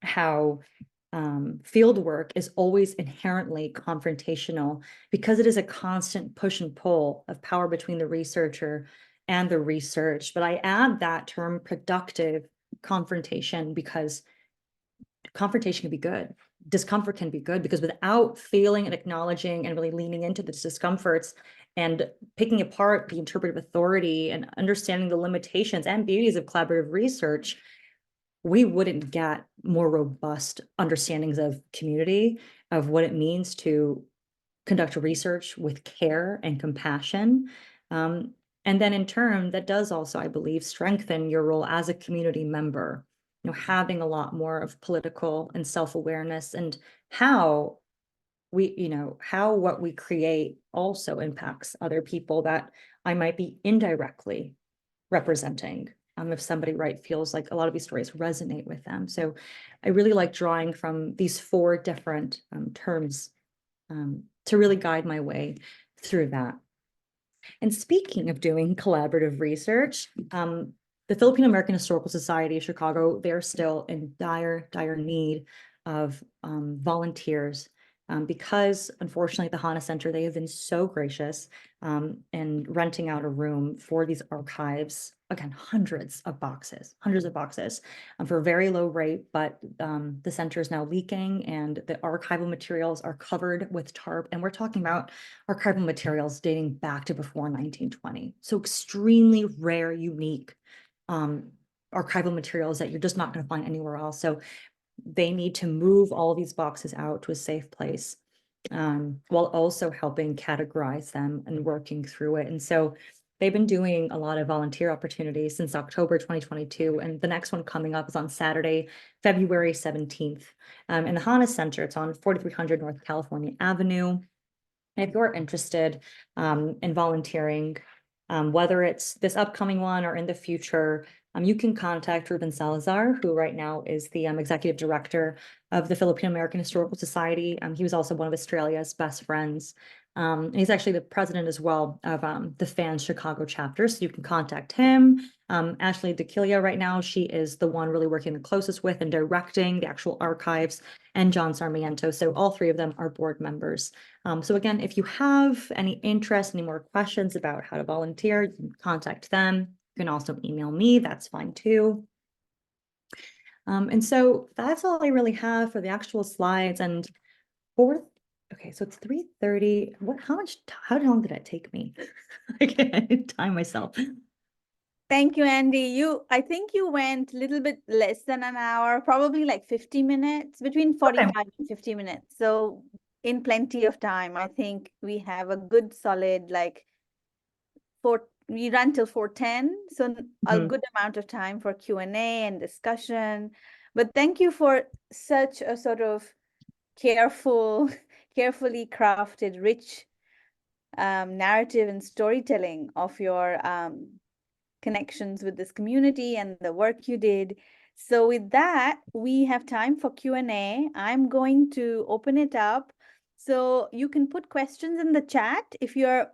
Speaker 2: how field work is always inherently confrontational because it is a constant push and pull of power between the researcher and the research. But I add that term productive confrontation because confrontation can be good. Discomfort can be good, because without feeling and acknowledging and really leaning into the discomforts and picking apart the interpretive authority and understanding the limitations and beauties of collaborative research, we wouldn't get more robust understandings of community, of what it means to conduct research with care and compassion. And then in turn, that does also, I believe, strengthen your role as a community member, having a lot more of political and self-awareness, and how what we create also impacts other people that I might be indirectly representing. If somebody, right, feels like a lot of these stories resonate with them. So I really like drawing from these 4 different terms to really guide my way through that. And speaking of doing collaborative research, the Filipina American Historical Society of Chicago, they're still in dire need of volunteers, because unfortunately at the HANA Center, they have been so gracious in renting out a room for these archives. Again, hundreds of boxes for a very low rate, but the center is now leaking and the archival materials are covered with tarp. And we're talking about archival materials dating back to before 1920. So extremely rare, unique archival materials that you're just not going to find anywhere else. So they need to move all these boxes out to a safe place, while also helping categorize them and working through it. And so they've been doing a lot of volunteer opportunities since October 2022. And the next one coming up is on Saturday, February 17th, in the HANA Center. It's on 4300 North California Avenue. And if you're interested in volunteering, whether it's this upcoming one or in the future, you can contact Ruben Salazar, who right now is the executive director of the Filipina American Historical Society. He was also one of Australia's best friends. And he's actually the president as well of the FANS Chicago chapter, so you can contact him. Ashley DeKillia right now, she is the one really working the closest with and directing the actual archives, and John Sarmiento. So all 3 of them are board members. So again, if you have any interest, any more questions about how to volunteer, you can contact them. You can also email me, that's fine too. And so that's all I really have for the actual slides. And okay, so it's 3:30. How long did that take me? I can't time myself.
Speaker 1: Thank you, Andy. I think you went a little bit less than an hour, probably like 50 minutes, between 45 and 50 minutes. So in plenty of time. I think we have a good solid, like we run till 4:10. So a good amount of time for Q&A and discussion. But thank you for such a sort of carefully crafted, rich narrative and storytelling of your connections with this community and the work you did. So with that, we have time for Q&A. I'm going to open it up. So you can put questions in the chat if you're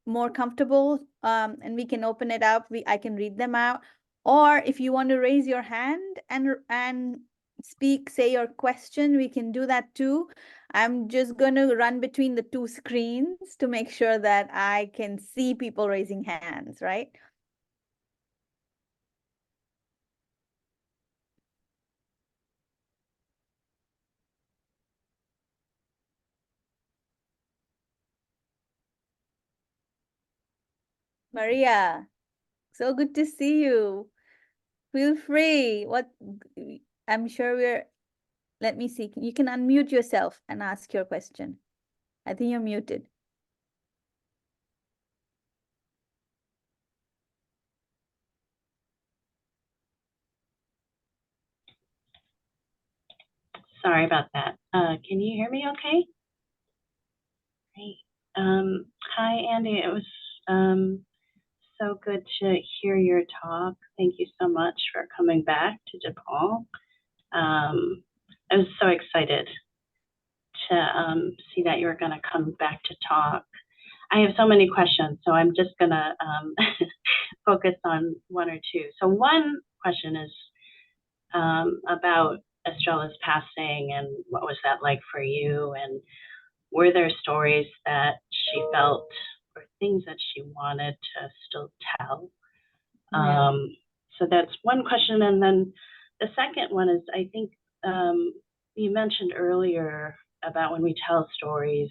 Speaker 1: more comfortable, and we can open it up. I can read them out. Or if you want to raise your hand and speak, say your question, we can do that too. I'm just going to run between the two screens to make sure that I can see people raising hands, right? Maria, so good to see you. Feel free. I'm sure let me see. You can unmute yourself and ask your question. I think you're muted.
Speaker 3: Sorry about that. Can you hear me okay? Great. Hi, Andy. It was so good to hear your talk. Thank you so much for coming back to DePaul. I was so excited to see that you were going to come back to talk. I have so many questions, so I'm just going to focus on one or two. So one question is about Estrella's passing, and what was that like for you? And were there stories that she felt or things that she wanted to still tell?
Speaker 1: Yeah.
Speaker 3: So that's one question. And then the second one is, I think you mentioned earlier about when we tell stories,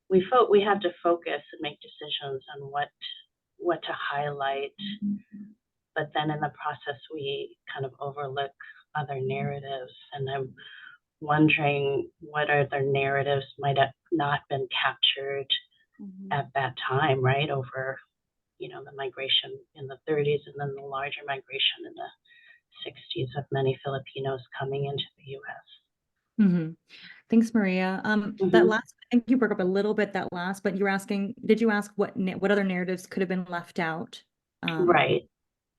Speaker 3: we have to focus and make decisions on what to highlight. But then in the process, we kind of overlook other narratives. And I'm wondering what other narratives might have not been captured at that time, right? Over, the migration in the 30s and then the larger migration in the 60s of many Filipinos coming into the US.
Speaker 2: Mm-hmm. Thanks, Maria. That last, I think you broke up a little bit that last, but you were asking, did you ask what other narratives could have been left out?
Speaker 3: Right.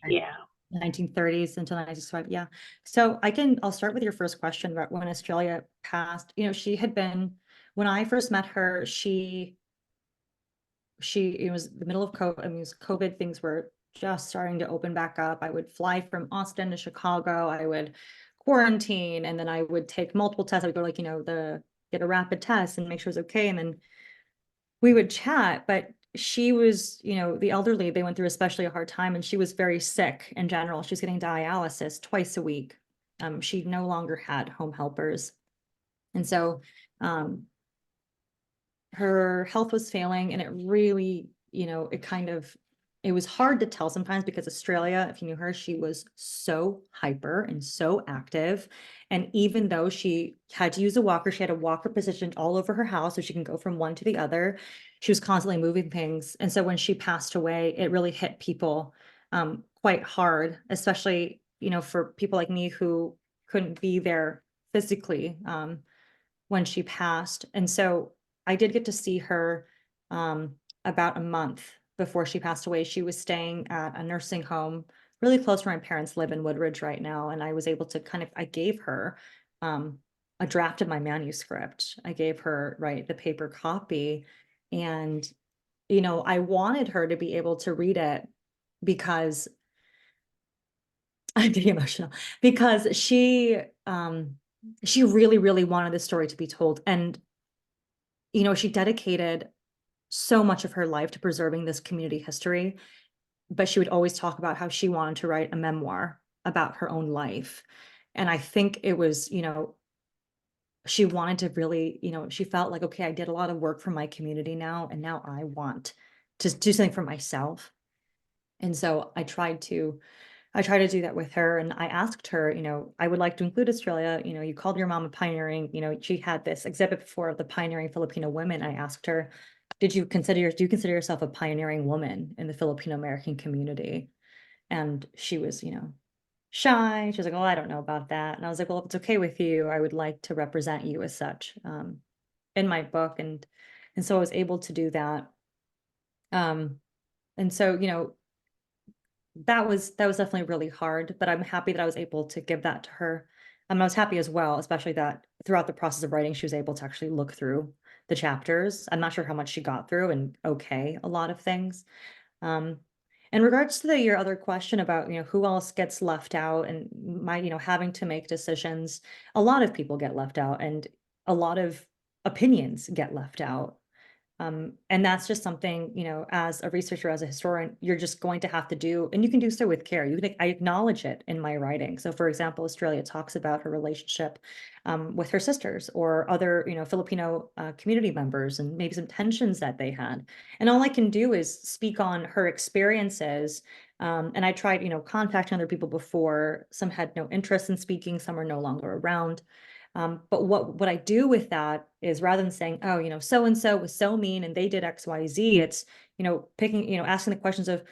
Speaker 3: Yeah.
Speaker 2: 1930s until 1965. Yeah. So I'll start with your first question about when Australia passed. She had been, when I first met her, it was the middle of COVID. I mean, it was COVID, things were just starting to open back up. I would fly from Austin to Chicago. I would quarantine, and then I would take multiple tests. I would go get a rapid test and make sure it was okay. And then we would chat, but she was, the elderly, they went through especially a hard time, and she was very sick in general. She was getting dialysis twice a week. She no longer had home helpers. And so her health was failing, and it really, it was hard to tell sometimes, because Australia, if you knew her, she was so hyper and so active. And even though she had to use a walker, she had a walker positioned all over her house so she can go from one to the other. She was constantly moving things. And so when she passed away, it really hit people quite hard, especially, for people like me who couldn't be there physically when she passed. And so I did get to see her about a month before she passed away. She was staying at a nursing home really close to where my parents live in Woodridge right now. And I was able to I gave her a draft of my manuscript. I gave her, the paper copy. And, I wanted her to be able to read it, because I'm getting emotional, because she really, really wanted this story to be told. And, she dedicated so much of her life to preserving this community history, but she would always talk about how she wanted to write a memoir about her own life. And I think it was, she wanted to really, she felt like, okay, I did a lot of work for my community now, and now I want to do something for myself. And so I tried to do that with her. And I asked her, I would like to include Australia. You called your mom a pioneering, she had this exhibit for the pioneering Filipino women. I asked her, do you consider yourself a pioneering woman in the Filipino American community? And she was, shy. She was like, oh, I don't know about that. And I was like, well, if it's okay with you, I would like to represent you as such in my book. And so I was able to do that. And so, that was definitely really hard, but I'm happy that I was able to give that to her. I was happy as well, especially that throughout the process of writing, she was able to actually look through the chapters. I'm not sure how much she got through, and okay, a lot of things. In regards to your other question about, who else gets left out and having to make decisions, a lot of people get left out and a lot of opinions get left out. And that's just something, as a researcher, as a historian, you're just going to have to do, and you can do so with care. I acknowledge it in my writing. So, for example, Australia talks about her relationship with her sisters or other, Filipino community members and maybe some tensions that they had. And all I can do is speak on her experiences. And I tried, contacting other people before. Some had no interest in speaking, some are no longer around. But what I do with that is rather than saying, oh, so and so was so mean and they did X, Y, Z, it's, picking, asking the questions of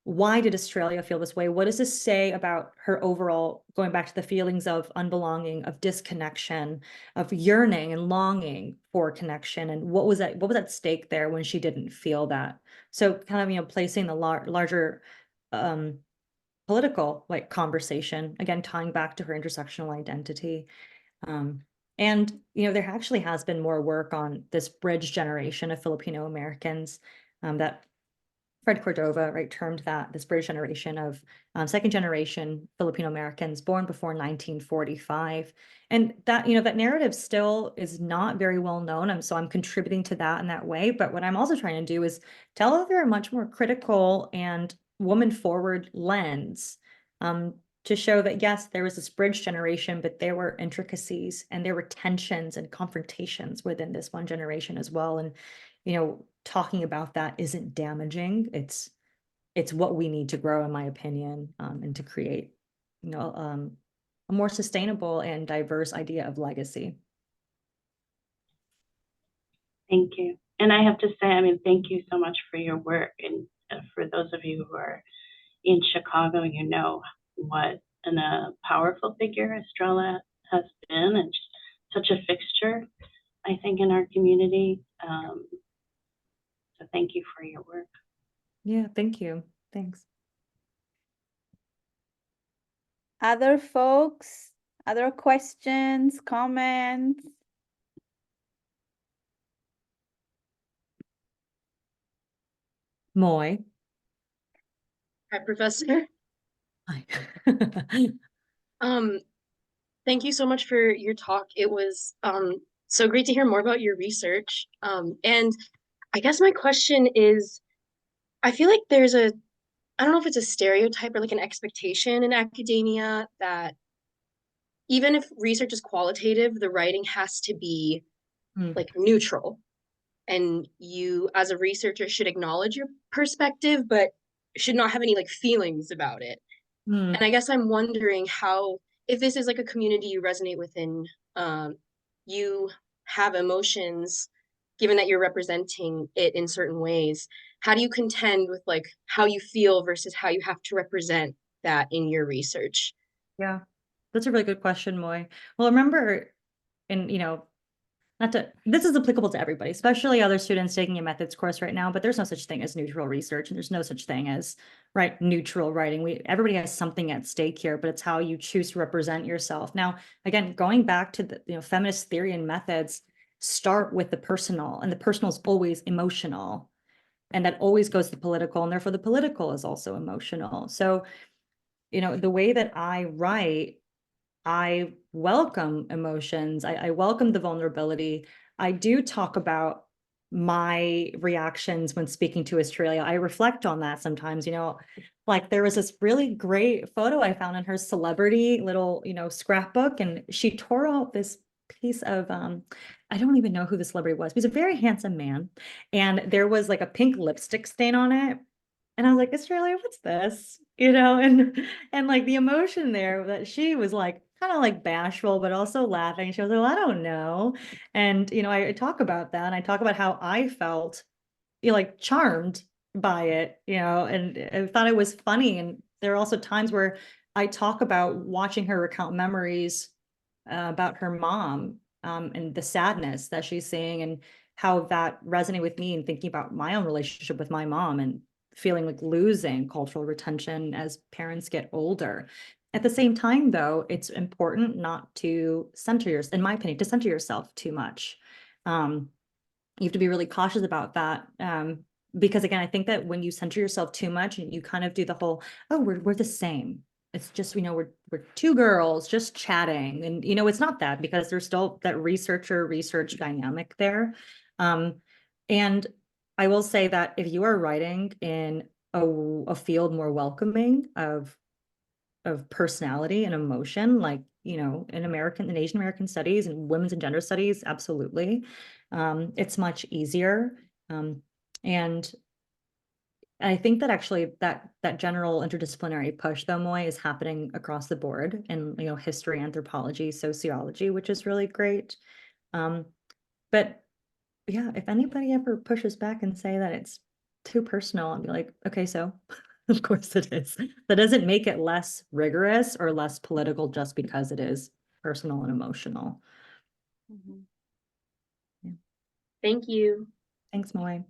Speaker 2: why did Australia feel this way? What does this say about her overall, going back to the feelings of unbelonging, of disconnection, of yearning and longing for connection? And what was at stake there when she didn't feel that? So kind of, placing the larger political like conversation, again, tying back to her intersectional identity. And, there actually has been more work on this bridge generation of Filipino Americans that Fred Cordova, right, termed that this bridge generation of second generation Filipino Americans born before 1945. And that, that narrative still is not very well known. So I'm contributing to that in that way. But what I'm also trying to do is tell it through a much more critical and woman forward lens. To show that, yes, there was this bridge generation, but there were intricacies and there were tensions and confrontations within this one generation as well. And, talking about that isn't damaging. It's what we need to grow, in my opinion, and to create, a more sustainable and diverse idea of legacy.
Speaker 3: Thank you. And I have to say, I mean, thank you so much for your work. And for those of you who are in Chicago, you know what a powerful figure Estrella has been, and such a fixture, I think, in our community. So thank you for your work.
Speaker 2: Yeah, thank you. Thanks.
Speaker 1: Other folks, other questions, comments?
Speaker 2: Moy.
Speaker 4: Hi, Professor.
Speaker 2: Hi.
Speaker 4: Thank you so much for your talk. It was so great to hear more about your research. And I guess my question is, I feel like there's I don't know if it's a stereotype or like an expectation in academia that even if research is qualitative, the writing has to be like neutral. And you, as a researcher, should acknowledge your perspective, but should not have any like feelings about it. And I guess I'm wondering how, if this is like a community you resonate within, you have emotions, given that you're representing it in certain ways, how do you contend with like how you feel versus how you have to represent that in your research?
Speaker 2: Yeah, that's a really good question, Moy. Well, remember, and this is applicable to everybody, especially other students taking a methods course right now, but there's no such thing as neutral research, and there's no such thing as neutral writing. Everybody has something at stake here, but it's how you choose to represent yourself. Now, again, going back to the feminist theory and methods, start with the personal, and the personal is always emotional, and that always goes to political, and therefore the political is also emotional. So, the way that I write, I welcome emotions. I welcome the vulnerability. I do talk about my reactions when speaking to Australia. I reflect on that sometimes, like there was this really great photo I found in her celebrity little, scrapbook, and she tore out this piece of, I don't even know who the celebrity was. He was a very handsome man, and there was like a pink lipstick stain on it. And I was like, Australia, what's this? And like the emotion there that she was like kind of like bashful, but also laughing. She was like, well, I don't know. And, I talk about that. And I talk about how I felt, like charmed by it, and I thought it was funny. And there are also times where I talk about watching her recount memories about her mom and the sadness that she's seeing and how that resonated with me and thinking about my own relationship with my mom and feeling like losing cultural retention as parents get older. At the same time, though, it's important not to center yourself, in my opinion, to center yourself too much. You have to be really cautious about that. Because again, I think that when you center yourself too much and you kind of do the whole, oh, we're the same. It's just, we're two girls just chatting. And, it's not that, because there's still that research dynamic there. And I will say that if you are writing in a field more welcoming of personality and emotion, like, in Asian American studies and women's and gender studies, absolutely. It's much easier. And I think that actually that general interdisciplinary push, though, Moy, is happening across the board in, history, anthropology, sociology, which is really great. But yeah, if anybody ever pushes back and say that it's too personal, I'll be like, okay, so of course it is. That doesn't make it less rigorous or less political just because it is personal and emotional.
Speaker 4: Thank you.
Speaker 2: Thanks, Moy.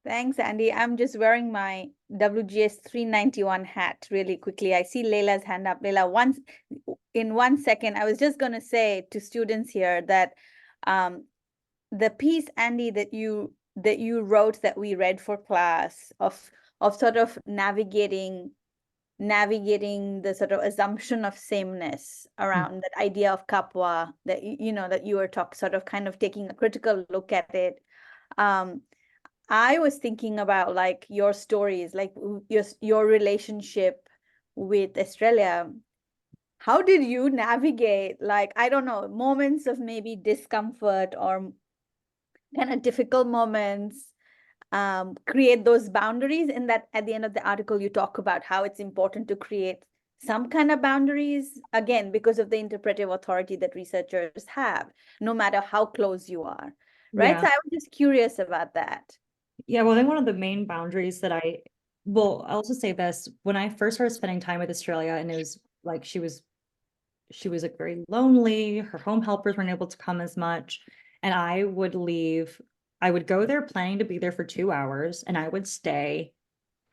Speaker 1: Thanks, Andy. I'm just wearing my WGS 391 hat really quickly. I see Leila's hand up. Leila, in 1 second, I was just going to say to students here that the piece, Andy, that you wrote, that we read for class, of sort of navigating the sort of assumption of sameness around that idea of kapwa, that that you were sort of kind of taking a critical look at it. I was thinking about like your stories, like your relationship with Australia. How did you navigate, like, I don't know, moments of maybe discomfort or kind of difficult moments, create those boundaries? In that, at the end of the article, you talk about how it's important to create some kind of boundaries, again, because of the interpretive authority that researchers have, no matter how close you are, right?
Speaker 2: Yeah.
Speaker 1: So I was just curious about that.
Speaker 2: Yeah, well, I think one of the main boundaries that I'll also say this, when I first started spending time with Australia, and it was like she was like very lonely, her home helpers weren't able to come as much, and I would go there planning to be there for 2 hours, and I would stay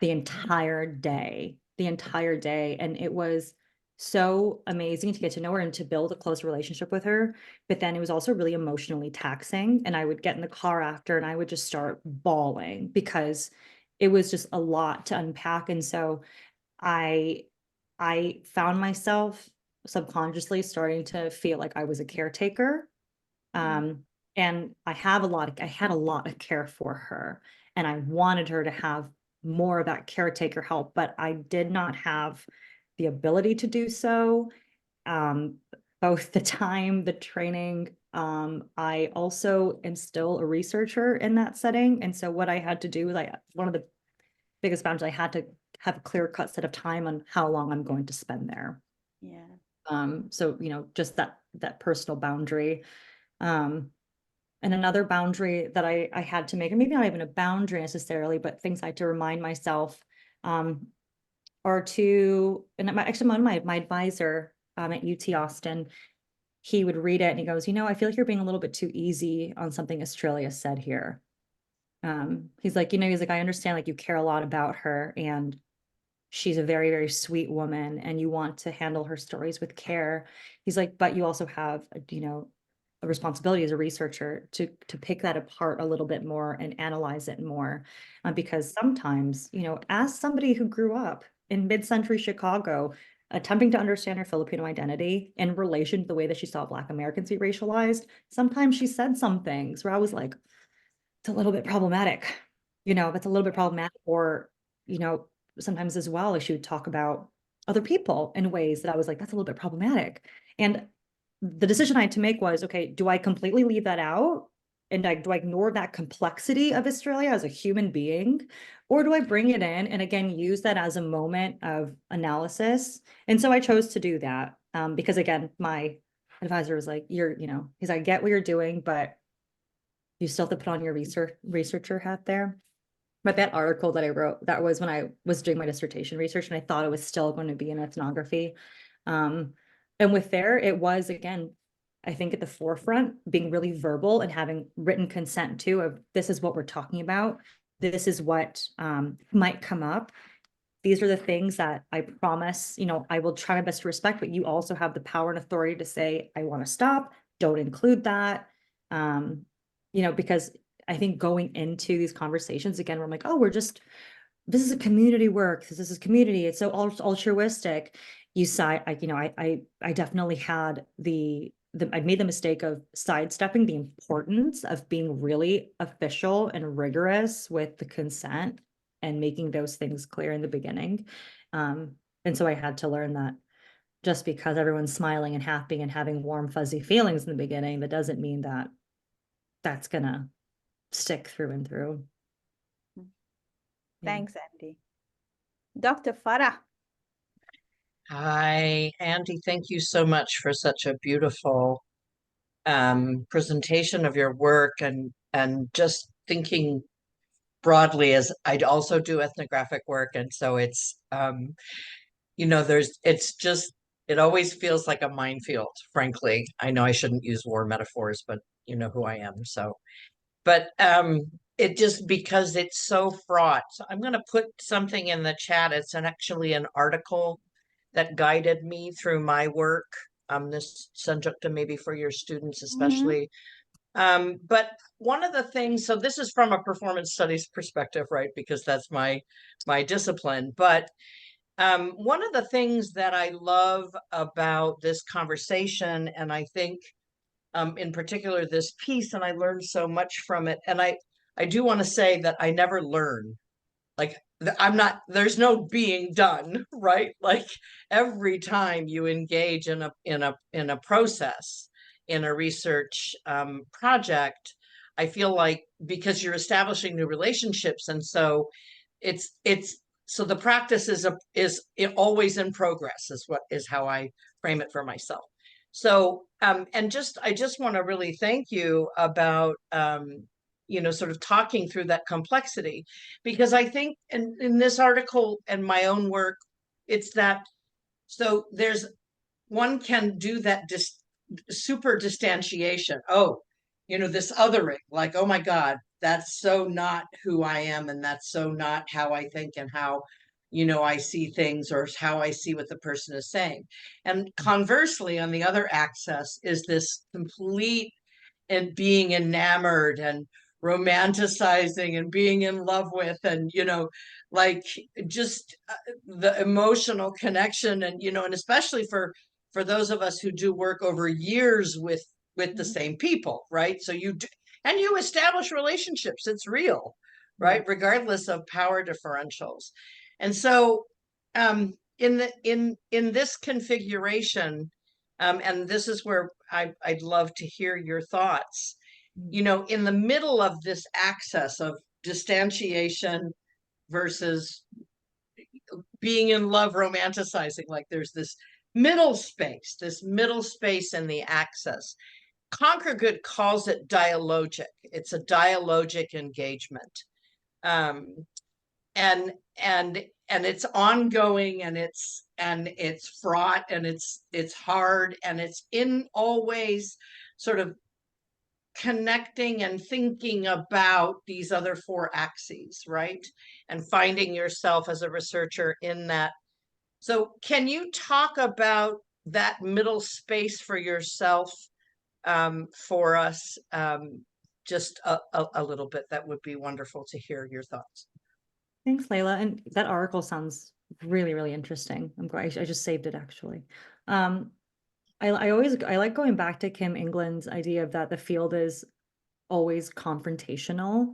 Speaker 2: the entire day, and it was so amazing to get to know her and to build a close relationship with her. But then it was also really emotionally taxing, and I would get in the car after and I would just start bawling because it was just a lot to unpack. And so I found myself subconsciously starting to feel like I was a caretaker. And I had a lot of care for her, and I wanted her to have more of that caretaker help, but I did not have the ability to do so. Both the time, the training. I also am still a researcher in that setting. And so what I had to do was one of the biggest boundaries, I had to have a clear-cut set of time on how long I'm going to spend there.
Speaker 1: Yeah.
Speaker 2: So, just that personal boundary. And another boundary that I had to make, and maybe not even a boundary necessarily, but things I had to remind myself, are to, and actually my advisor at UT Austin, he would read it and he goes, I feel like you're being a little bit too easy on something Australia said here. He's like, I understand, like, you care a lot about her and she's a very, very sweet woman and you want to handle her stories with care. He's like, but you also have, a responsibility as a researcher to pick that apart a little bit more and analyze it more. Because sometimes, as somebody who grew up in mid-century Chicago, attempting to understand her Filipino identity in relation to the way that she saw Black Americans be racialized, sometimes she said some things where I was like, it's a little bit problematic, that's a little bit problematic. Or, sometimes as well, like she would talk about other people in ways that I was like, that's a little bit problematic. And the decision I had to make was, okay, do I completely leave that out? And do I ignore that complexity of Australia as a human being? Or do I bring it in and again, use that as a moment of analysis? And so I chose to do that because again, my advisor was like, he's like, I get what you're doing, but you still have to put on your researcher hat there. But that article that I wrote, that was when I was doing my dissertation research, and I thought it was still going to be in ethnography. And with there, it was, again, I think at the forefront, being really verbal and having written consent too, of this is what we're talking about. this is what might come up. These are the things that I promise, you know, I will try my best to respect, but you also have the power and authority to say, I want to stop, don't include that. You know, because I think going into these conversations again, we're like, oh, this is a community work. This is community. It's so altruistic. I definitely had I made the mistake of sidestepping the importance of being really official and rigorous with the consent and making those things clear in the beginning. And so I had to learn that just because everyone's smiling and happy and having warm, fuzzy feelings in the beginning, that doesn't mean that that's gonna stick through and through. Yeah.
Speaker 1: Thanks, Andy. Dr. Farah.
Speaker 5: Hi, Andy. Thank you so much for such a beautiful presentation of your work and just thinking broadly, as I also do ethnographic work. And so it's, you know, it always feels like a minefield, frankly. I know I shouldn't use war metaphors, but you know who I am. So, but it just, because it's so fraught. So I'm going to put something in the chat. It's actually an article that guided me through my work. This subject maybe for your students, especially. But one of the things, so this is from a performance studies perspective, right? Because that's my discipline. But one of the things that I love about this conversation, and I think in particular this piece, and I learned so much from it. And I do want to say that I never learn. Like there's no being done, right? Like every time you engage in a process, in a research project, I feel like, because you're establishing new relationships, and so so the practice is always in progress, is how I frame it for myself. So and I just want to really thank you about you know, sort of talking through that complexity, because I think in this article and my own work, it's that, so one can do that super distantiation. Oh, you know, this othering, like, oh my God, that's so not who I am. And that's so not how I think and how, you know, I see things, or how I see what the person is saying. And conversely, on the other axis is this complete and being enamored and romanticizing and being in love with, and you know, like just the emotional connection, and you know, and especially for those of us who do work over years with the same people, right? So you establish relationships, it's real, right? Regardless of power differentials. And so in this configuration, and this is where I'd love to hear your thoughts. You know, in the middle of this axis of distantiation versus being in love, romanticizing, like there's this middle space in the axis. Conquer Good calls it dialogic. It's a dialogic engagement. And it's ongoing, and it's fraught, and it's hard, and it's in always sort of connecting and thinking about these other four axes, right? And finding yourself as a researcher in that. So can you talk about that middle space for yourself for us? Just a little bit. That would be wonderful to hear your thoughts.
Speaker 2: Thanks, Layla. And that article sounds really, really interesting. I'm glad I just saved it, actually. I like going back to Kim England's idea of that the field is always confrontational,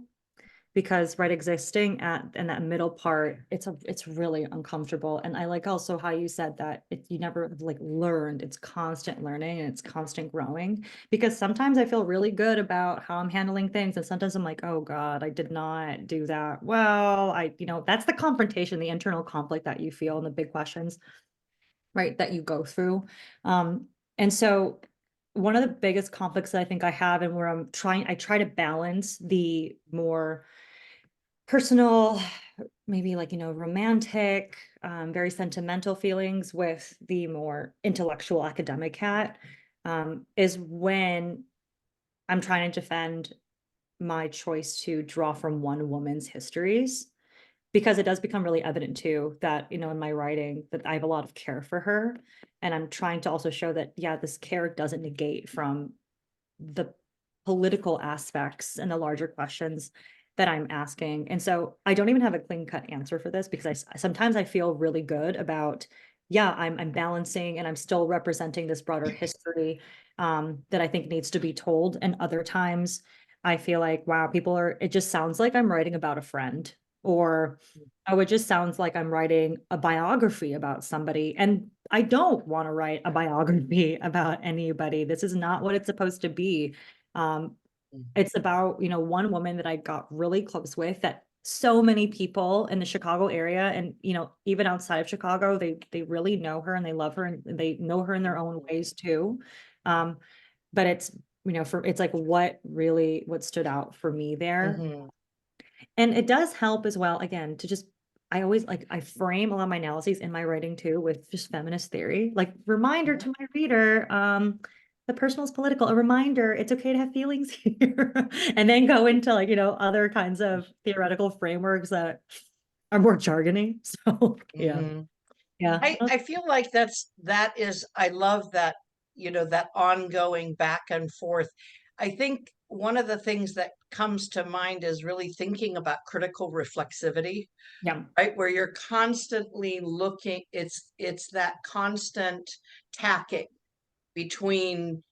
Speaker 2: because existing in that middle part, it's really uncomfortable. And I like also how you said that you never learned. It's constant learning and it's constant growing, because sometimes I feel really good about how I'm handling things, and sometimes I'm like, oh God, I did not do that well. That's the confrontation, the internal conflict that you feel, and the big questions, right, that you go through. And so one of the biggest conflicts that I think I have, and where I try to balance the more personal, maybe romantic, very sentimental feelings with the more intellectual academic hat, is when I'm trying to defend my choice to draw from one woman's histories, because it does become really evident too that, in my writing, that I have a lot of care for her. And I'm trying to also show that, yeah, this care doesn't negate from the political aspects and the larger questions that I'm asking. And so I don't even have a clean cut answer for this, because sometimes I feel really good about, yeah, I'm balancing and I'm still representing this broader history that I think needs to be told. And other times I feel like, wow, it just sounds like I'm writing about a friend, or oh, it just sounds like I'm writing a biography about somebody. And I don't want to write a biography about anybody. This is not what it's supposed to be. It's about, one woman that I got really close with, that so many people in the Chicago area and, even outside of Chicago, they really know her and they love her and they know her in their own ways too. But it's, it's like what stood out for me there.
Speaker 5: Mhm.
Speaker 2: And it does help as well, again, to just, I frame a lot of my analyses in my writing too with just feminist theory, like reminder to my reader, the personal is political, a reminder, it's okay to have feelings here, and then go into other kinds of theoretical frameworks that are more jargony. So yeah,
Speaker 5: Mhm.
Speaker 2: yeah.
Speaker 5: I feel like I love that, that ongoing back and forth. I think one of the things that comes to mind is really thinking about critical reflexivity,
Speaker 2: Yeah.
Speaker 5: right? Where you're constantly looking, it's that constant tacking between,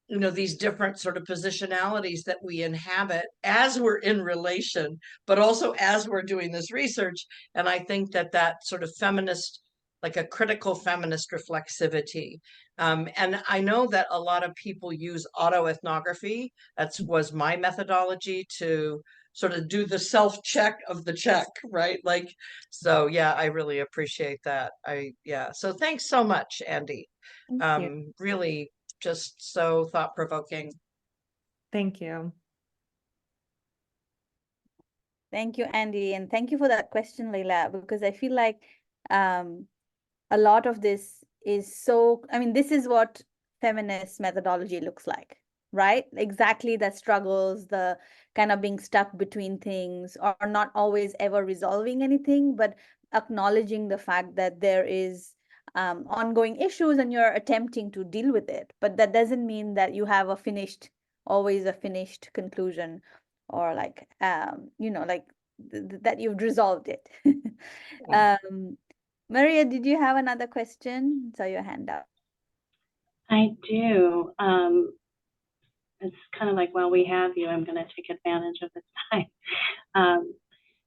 Speaker 5: these different sort of positionalities that we inhabit as we're in relation, but also as we're doing this research. And I think that sort of feminist, like a critical feminist reflexivity. And I know that a lot of people use autoethnography. That was my methodology to sort of do the self-check of the check, right? Like, so yeah, I really appreciate that. So thanks so much, Andi.
Speaker 2: Thank you.
Speaker 5: Really just so thought-provoking.
Speaker 2: Thank you.
Speaker 1: Thank you, Andi, and thank you for that question, Leila, because I feel like a lot of this is this is what feminist methodology looks like, right? Exactly, the struggles, the kind of being stuck between things, or not always ever resolving anything, but acknowledging the fact that there is ongoing issues and you're attempting to deal with it. But that doesn't mean that you have always a finished conclusion, or like that you've resolved it. Maria, did you have another question? Saw your hand up.
Speaker 3: I do. It's kind of like, while we have you, I'm going to take advantage of this time.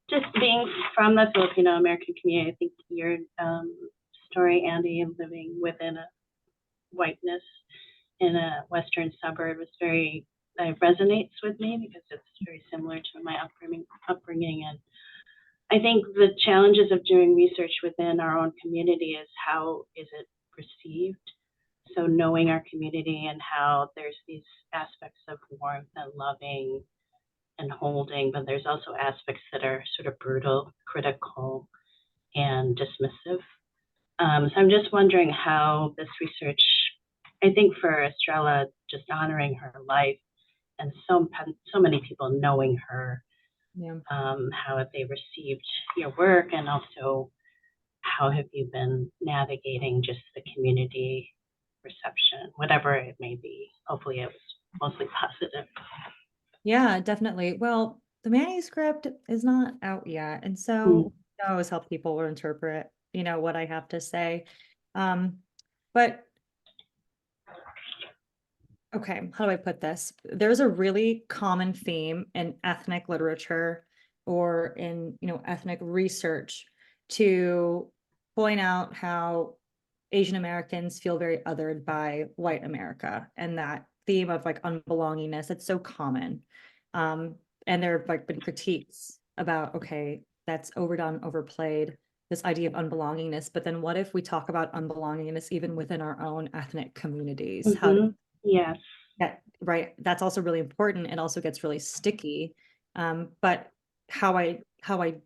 Speaker 3: Just being from the Filipino American community, I think your story, Andi, of living within a whiteness in a Western suburb resonates with me, because it's very similar to my upbringing. And I think the challenges of doing research within our own community is, how is it perceived? So knowing our community and how there's these aspects of warmth and loving and holding, but there's also aspects that are sort of brutal, critical, and dismissive. So I'm just wondering how this research, I think for Estrella, just honoring her life and so many people knowing her,
Speaker 2: Yeah.
Speaker 3: how have they received your work, and also how have you been navigating just the community reception, whatever it may be. Hopefully it was mostly positive.
Speaker 2: Yeah, definitely. Well, the manuscript is not out yet. And so I always help people interpret, what I have to say. But okay, how do I put this? There's a really common theme in ethnic literature or in, ethnic research to point out how Asian Americans feel very othered by white America, and that theme of like unbelongingness, it's so common. And there have like been critiques about, okay, that's overdone, overplayed, this idea of unbelongingness. But then what if we talk about unbelongingness even within our own ethnic communities?
Speaker 3: Yes.
Speaker 2: Right. That's also really important. It also gets really sticky. But how I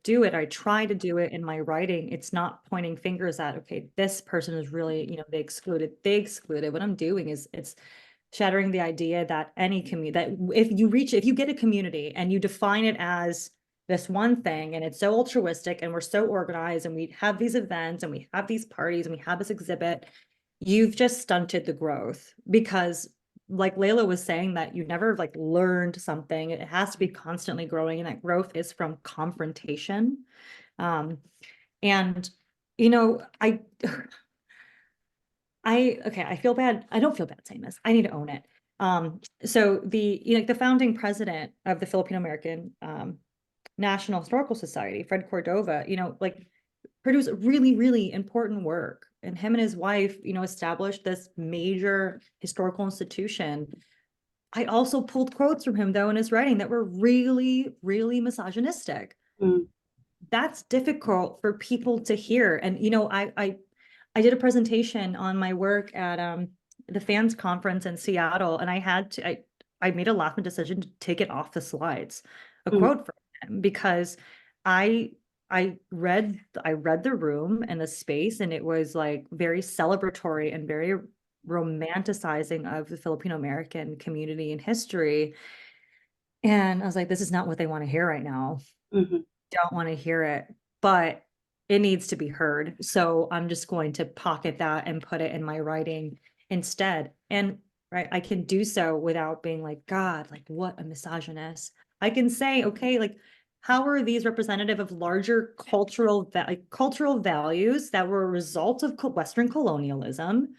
Speaker 2: do it, I try to do it in my writing. It's not pointing fingers at, okay, this person is really, they excluded. What I'm doing is it's shattering the idea that any community, that if you get a community and you define it as this one thing and it's so altruistic and we're so organized and we have these events and we have these parties and we have this exhibit, you've just stunted the growth, because like Layla was saying, that you never like learned something. It has to be constantly growing, and that growth is from confrontation. And you know, I feel bad. I don't feel bad saying this. I need to own it. So the founding president of the Filipino American National Historical Society, Fred Cordova, like produced really, really important work. And him and his wife, established this major historical institution. I also pulled quotes from him, though, in his writing that were really, really misogynistic.
Speaker 3: Mm.
Speaker 2: That's difficult for people to hear. And, I did a presentation on my work at the fans conference in Seattle, and I made a last minute decision to take it off the slides, a quote from him, because I read the room and the space, and it was like very celebratory and very romanticizing of the Filipino American community and history. And I was like, this is not what they want to hear right now.
Speaker 3: Mm-hmm.
Speaker 2: Don't want to hear it, but it needs to be heard. So I'm just going to pocket that and put it in my writing instead. And right, I can do so without being like, God, like what a misogynist. I can say, okay, like, how are these representative of larger cultural values that were a result of Western colonialism,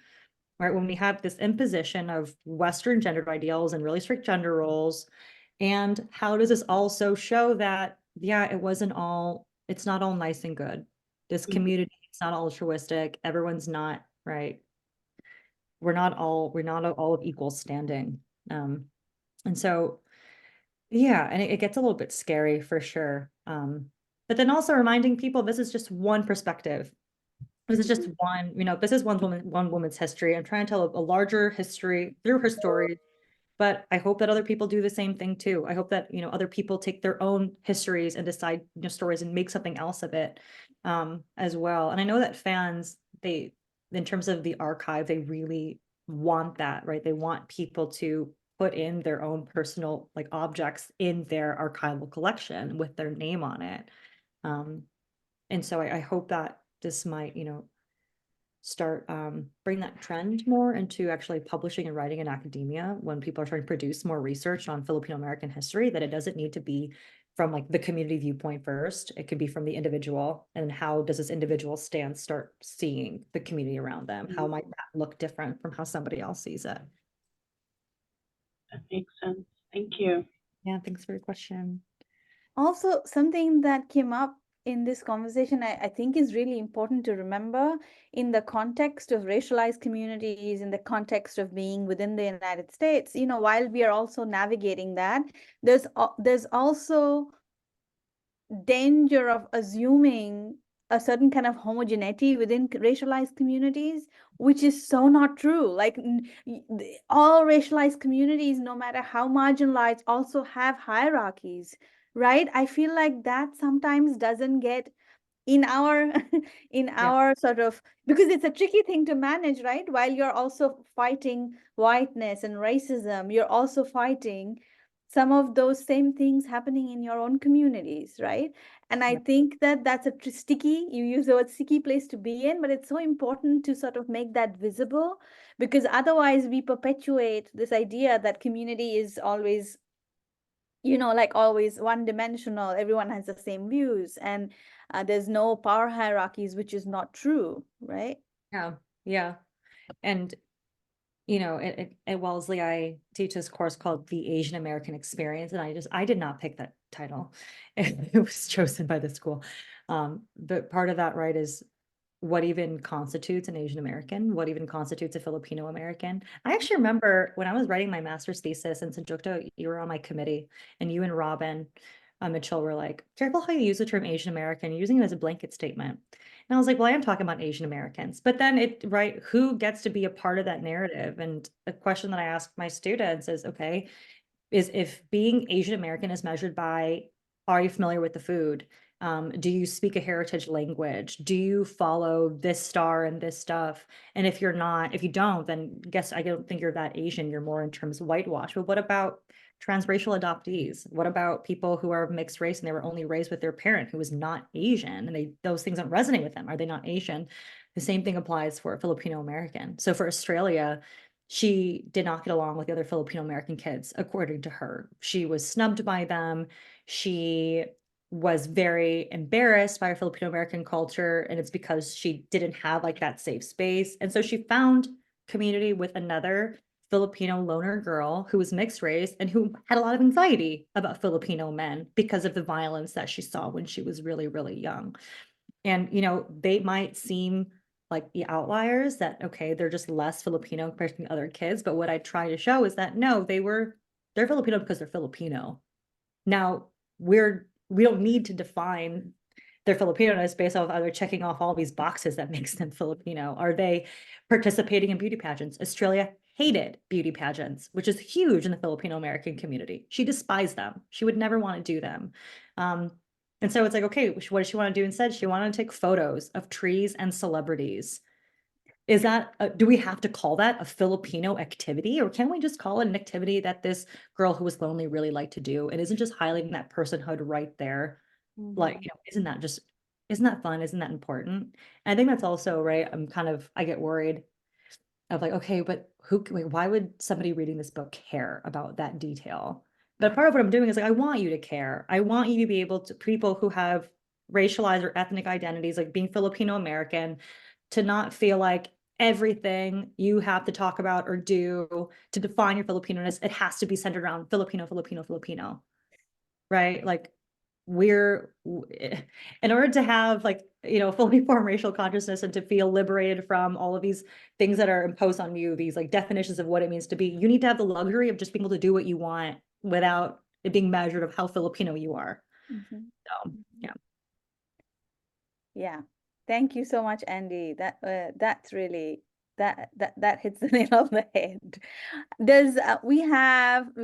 Speaker 2: right? When we have this imposition of Western gender ideals and really strict gender roles. And how does this also show that, yeah, it's not all nice and good. This community, it's not altruistic. Everyone's not, right? We're not all of equal standing. And so, yeah, and it gets a little bit scary for sure. But then also reminding people, this is just one perspective. This is just one, this is one woman's history. I'm trying to tell a larger history through her story, but I hope that other people do the same thing too. I hope that, other people take their own histories and decide, stories and make something else of it, as well. And I know that fans, in terms of the archive, they really want that, right? They want people to put in their own personal like objects in their archival collection with their name on it. And so I hope that this might, start bring that trend more into actually publishing and writing in academia when people are trying to produce more research on Filipino American history, that it doesn't need to be from like the community viewpoint first. It could be from the individual, and how does this individual stance start seeing the community around them? How might that look different from how somebody else sees it?
Speaker 3: That makes sense. Thank you.
Speaker 2: Yeah, thanks for your question.
Speaker 1: Also, something that came up in this conversation, I think is really important to remember in the context of racialized communities, in the context of being within the United States, while we are also navigating that, there's also danger of assuming a certain kind of homogeneity within racialized communities, which is so not true. Like all racialized communities, no matter how marginalized, also have hierarchies, right? I feel like that sometimes doesn't get in our sort of, because it's a tricky thing to manage, right? While you're also fighting whiteness and racism, you're also fighting some of those same things happening in your own communities, right? And I think that that's a sticky, you use the word sticky place to be in, but it's so important to sort of make that visible, because otherwise we perpetuate this idea that community is always, like always one dimensional, everyone has the same views, and there's no power hierarchies, which is not true, right?
Speaker 2: Yeah. And at Wellesley, I teach this course called the Asian American Experience, and I did not pick that title. It was chosen by the school. But part of that, right, is what even constitutes an Asian American, what even constitutes a Filipino American. I actually remember when I was writing my master's thesis, and Sanjukta, you were on my committee, and you and Robin Mitchell were like, careful how you use the term Asian American, you're using it as a blanket statement. And I was like, well, I am talking about Asian Americans, but then who gets to be a part of that narrative? And the question that I ask my students is, okay, is if being Asian American is measured by, are you familiar with the food? Do you speak a heritage language? Do you follow this star and this stuff? And if you don't, then I don't think you're that Asian. You're more in terms of whitewash. But what about transracial adoptees? What about people who are mixed race and they were only raised with their parent who was not Asian, and those things don't resonate with them? Are they not Asian? The same thing applies for Filipino American. So for Australia, she did not get along with the other Filipino American kids, according to her. She was snubbed by them. She was very embarrassed by her Filipino American culture, and it's because she didn't have like that safe space. And so she found community with another Filipino loner girl who was mixed race and who had a lot of anxiety about Filipino men because of the violence that she saw when she was really, really young. And, they might seem like the outliers that, okay, they're just less Filipino compared to the other kids. But what I try to show is that no, they're Filipino because they're Filipino. Now, we don't need to define their Filipino-ness based off either checking off all these boxes that makes them Filipino. Are they participating in beauty pageants? Australia hated beauty pageants, which is huge in the Filipino American community. She despised them. She would never want to do them. And so it's like, okay, what does she want to do instead? She wanted to take photos of trees and celebrities. Is that, do we have to call that a Filipino activity, or can we just call it an activity that this girl who was lonely really liked to do? And isn't just highlighting that personhood right there? Like, isn't that fun? Isn't that important? And I think that's also, right, I get worried of like, okay, but why would somebody reading this book care about that detail? But part of what I'm doing is like, I want you to care. I want you to be able to, people who have racialized or ethnic identities, like being Filipino American, to not feel like everything you have to talk about or do to define your Filipino-ness, it has to be centered around Filipino, right? Like in order to have like, fully formed racial consciousness and to feel liberated from all of these things that are imposed on you, these like definitions of what it means to be, you need to have the luxury of just being able to do what you want without it being measured of how Filipino you are. So, yeah.
Speaker 1: Yeah. Thank you so much, Andi. That's really that hits the nail on the head. We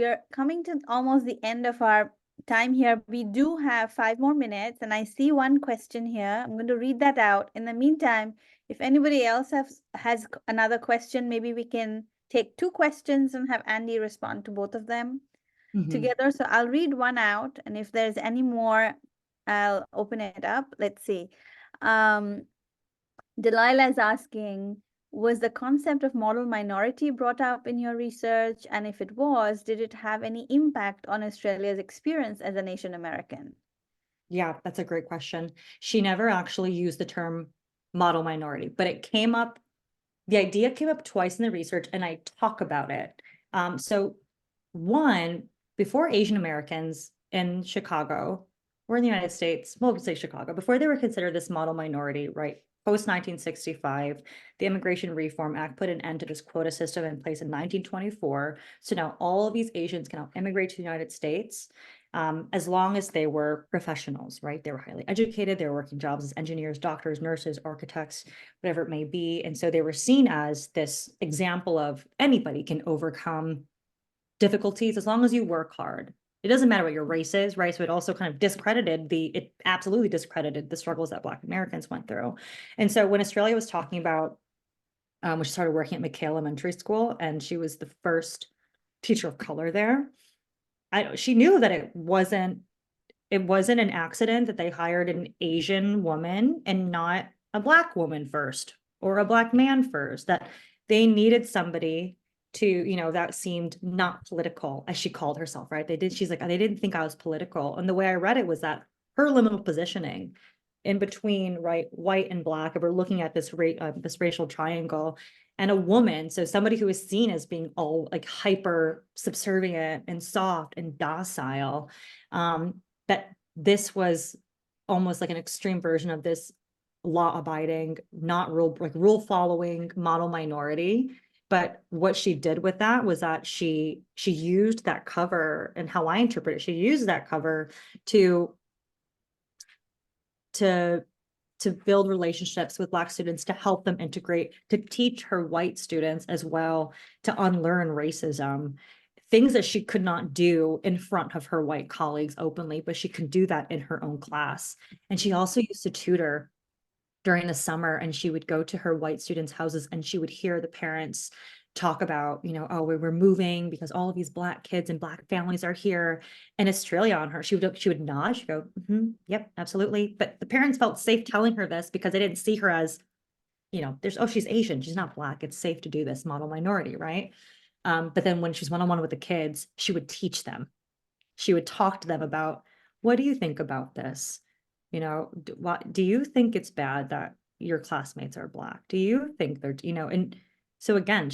Speaker 1: are coming to almost the end of our time here. We do have 5 more minutes, and I see one question here. I'm going to read that out. In the meantime, if anybody else has another question, maybe we can take 2 questions and have Andi respond to both of them together. So I'll read one out, and if there's any more, I'll open it up. Let's see. Delilah is asking, was the concept of model minority brought up in your research? And if it was, did it have any impact on Australia's experience as an Asian American?
Speaker 2: Yeah, that's a great question. She never actually used the term model minority, but the idea came up twice in the research, and I talk about it. So one, before Asian Americans in Chicago or in the United States, well, we'll say Chicago, before they were considered this model minority, right? Post 1965, the Immigration Reform Act put an end to this quota system in place in 1924. So now all of these Asians can now immigrate to the United States as long as they were professionals, right? They were highly educated, they were working jobs as engineers, doctors, nurses, architects, whatever it may be. And so they were seen as this example of anybody can overcome difficulties as long as you work hard. It doesn't matter what your race is, right? So it also kind of it absolutely discredited the struggles that Black Americans went through. And so when Australia was talking about, when she started working at McKay Elementary School, and she was the first teacher of color there, she knew that it wasn't an accident that they hired an Asian woman and not a Black woman first or a Black man first, that they needed somebody to, that seemed not political, as she called herself, right? She's like, they didn't think I was political. And the way I read it was that her liminal positioning in between, right, white and Black, if we're looking at this racial triangle, and a woman, so somebody who is seen as being all like hyper subservient and soft and docile, that this was almost like an extreme version of this law-abiding, not rule following model minority. But what she did with that was that she used that cover, and how I interpret it, she used that cover to build relationships with Black students, to help them integrate, to teach her white students as well to unlearn racism things that she could not do in front of her white colleagues openly, but she could do that in her own class. And she also used to tutor during the summer, and she would go to her white students' houses and she would hear the parents talk about, you know, oh, we're moving because all of these Black kids and Black families are here, and Australia on her. She would nod, she'd go, yep, absolutely. But the parents felt safe telling her this because they didn't see her as, you know, oh, she's Asian, she's not Black, it's safe to do this, model minority, right? But then when she's one-on-one with the kids, she would teach them. She would talk to them about, what do you think about this? You know, what do you think it's bad that your classmates are Black? Do you think they're, you know, and so again,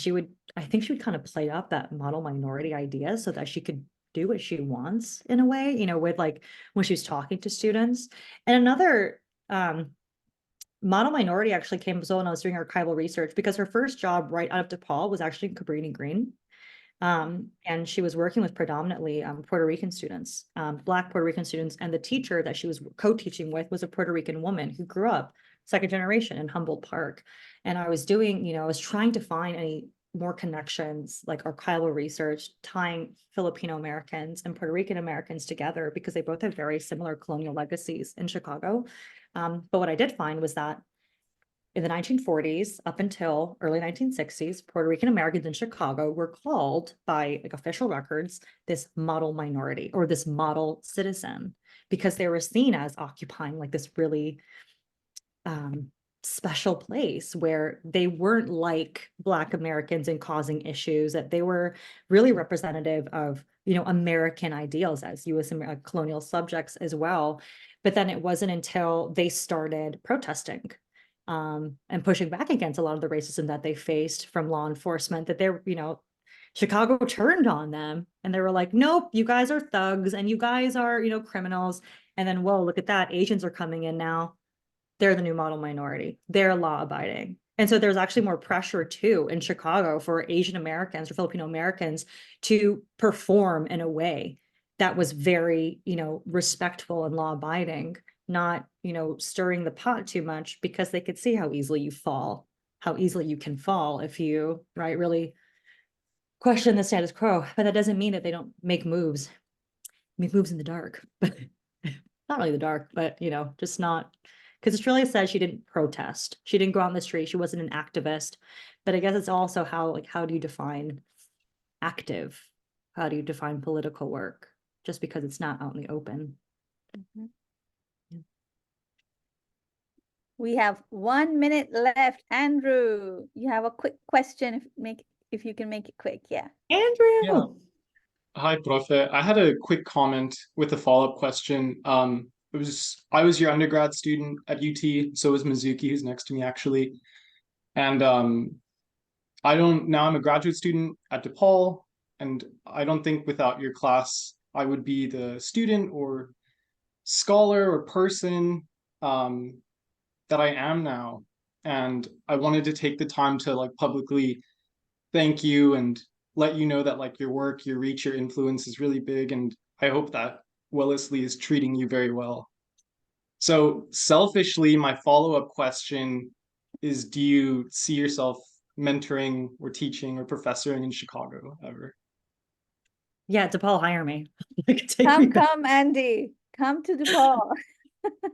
Speaker 2: I think she would kind of play up that model minority idea so that she could do what she wants in a way, you know, with like when she was talking to students. And another model minority actually came as well when I was doing archival research, because her first job right out of DePaul was actually in Cabrini Green. And she was working with predominantly Puerto Rican students, Black Puerto Rican students, and the teacher that she was co-teaching with was a Puerto Rican woman who grew up second generation in Humboldt Park. And I was doing, you know, I was trying to find any more connections, like archival research, tying Filipino Americans and Puerto Rican Americans together, because they both have very similar colonial legacies in Chicago. But what I did find was that in the 1940s, up until early 1960s, Puerto Rican Americans in Chicago were called by like official records this model minority or this model citizen, because they were seen as occupying like this really special place where they weren't like Black Americans and causing issues, that they were really representative of, you know, American ideals as U.S. colonial subjects as well. But then it wasn't until they started protesting and pushing back against a lot of the racism that they faced from law enforcement, that they're, you know, Chicago turned on them and they were like, nope, you guys are thugs and you guys are, you know, criminals. And then, whoa, look at that. Asians are coming in now. They're the new model minority. They're law abiding. And so there's actually more pressure too in Chicago for Asian Americans or Filipino Americans to perform in a way that was very, you know, respectful and law abiding, not, you know, stirring the pot too much, because they could see how easily you fall, how easily you can fall if you, right, really question the status quo. But that doesn't mean that they don't make moves in the dark, but not really the dark, but, you know, just not, because Australia says she didn't protest. She didn't go out in the street. She wasn't an activist. But I guess it's also how, like, how do you define active? How do you define political work? Just because it's not out in the open.
Speaker 1: We have 1 minute left. Andrew, you have a quick question. If you can make it quick, yeah.
Speaker 2: Andrew.
Speaker 6: Yeah. Hi, Profe. I had a quick comment with a follow-up question. I was your undergrad student at UT, so was Mizuki, who's next to me actually. And now I'm a graduate student at DePaul, and I don't think without your class I would be the student or scholar or person that I am now. And I wanted to take the time to like publicly thank you and let you know that like your work, your reach, your influence is really big, and I hope that Wellesley is treating you very well. So selfishly, my follow-up question is, do you see yourself mentoring or teaching or professoring in Chicago ever?
Speaker 2: Yeah, DePaul, hire me. Take me back.
Speaker 1: Come, Andy. Come to DePaul.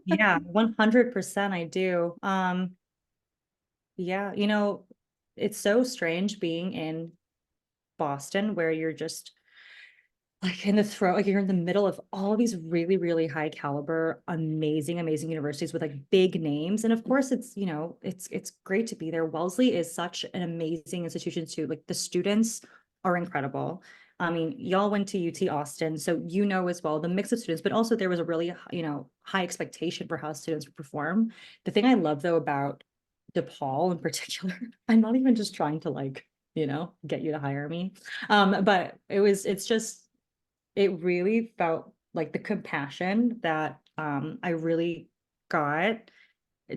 Speaker 2: Yeah, 100% I do. Yeah, you know, it's so strange being in Boston where you're just like in the throat, like you're in the middle of all of these really, really high caliber, amazing universities with like big names. And of course it's, you know, it's great to be there. Wellesley is such an amazing institution too. Like the students are incredible. I mean, y'all went to UT Austin, so you know as well the mix of students, but also there was a really, you know, high expectation for how students would perform. The thing I love though about DePaul in particular, I'm not even just trying to like, you know, get you to hire me. But it really felt like the compassion that I really got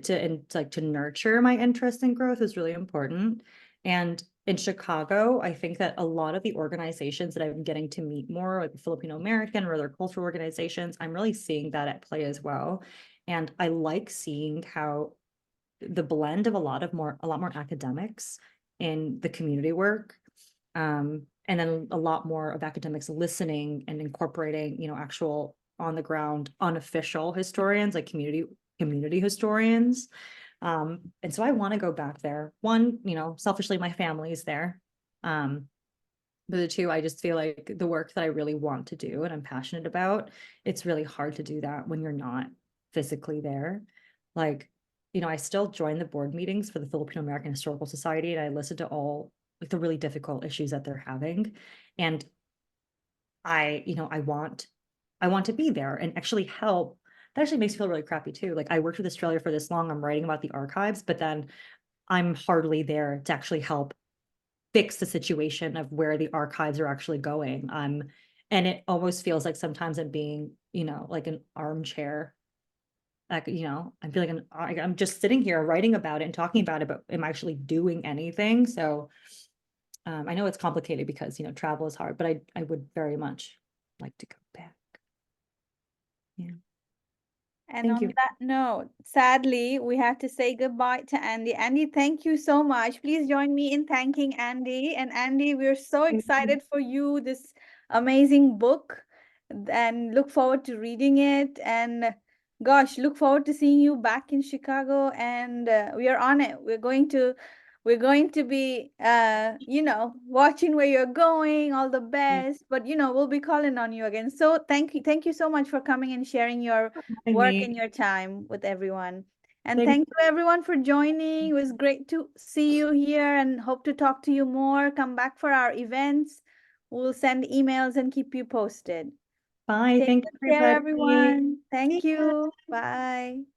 Speaker 2: to nurture my interest in growth is really important. And in Chicago, I think that a lot of the organizations that I'm getting to meet more, like the Filipino American or other cultural organizations, I'm really seeing that at play as well. And I like seeing how the blend of a lot more academics in the community work. and then a lot more of academics listening and incorporating, actual on the ground, unofficial historians, like community historians. And so I want to go back there. One, selfishly, my family's there. But the two, I just feel like the work that I really want to do and I'm passionate about, it's really hard to do that when you're not physically there. Like, I still join the board meetings for the Filipino American Historical Society, and I listen to all like the really difficult issues that they're having. And I want to be there and actually help. That actually makes me feel really crappy too. Like, I worked with Australia for this long, I'm writing about the archives, but then I'm hardly there to actually help fix the situation of where the archives are actually going. And it almost feels like sometimes I'm being, like an armchair. Like, I feel like I'm just sitting here writing about it and talking about it, but am I actually doing anything? So I know it's complicated because, travel is hard, but I would very much like to go back. Yeah.
Speaker 1: And
Speaker 2: Thank
Speaker 1: on
Speaker 2: you.
Speaker 1: that note, sadly, we have to say goodbye to Andi. Andi, thank you so much. Please join me in thanking Andi. And Andi, we're so
Speaker 2: Thank you.
Speaker 1: excited for you, this amazing book, and look forward to reading it. And gosh, look forward to seeing you back in Chicago. And we are on it. We're going to be, watching where you're going, all the best, but, we'll be calling on you again. So thank you so much for coming and sharing your work and your time with everyone. And
Speaker 2: Thanks.
Speaker 1: thank you everyone for joining. It was great to see you here and hope to talk to you more. Come back for our events. We'll send emails and keep you posted.
Speaker 2: Bye.
Speaker 1: Take
Speaker 2: Thank
Speaker 1: good care,
Speaker 2: everybody.
Speaker 1: everyone. Thank
Speaker 2: See ya.
Speaker 1: you. Bye.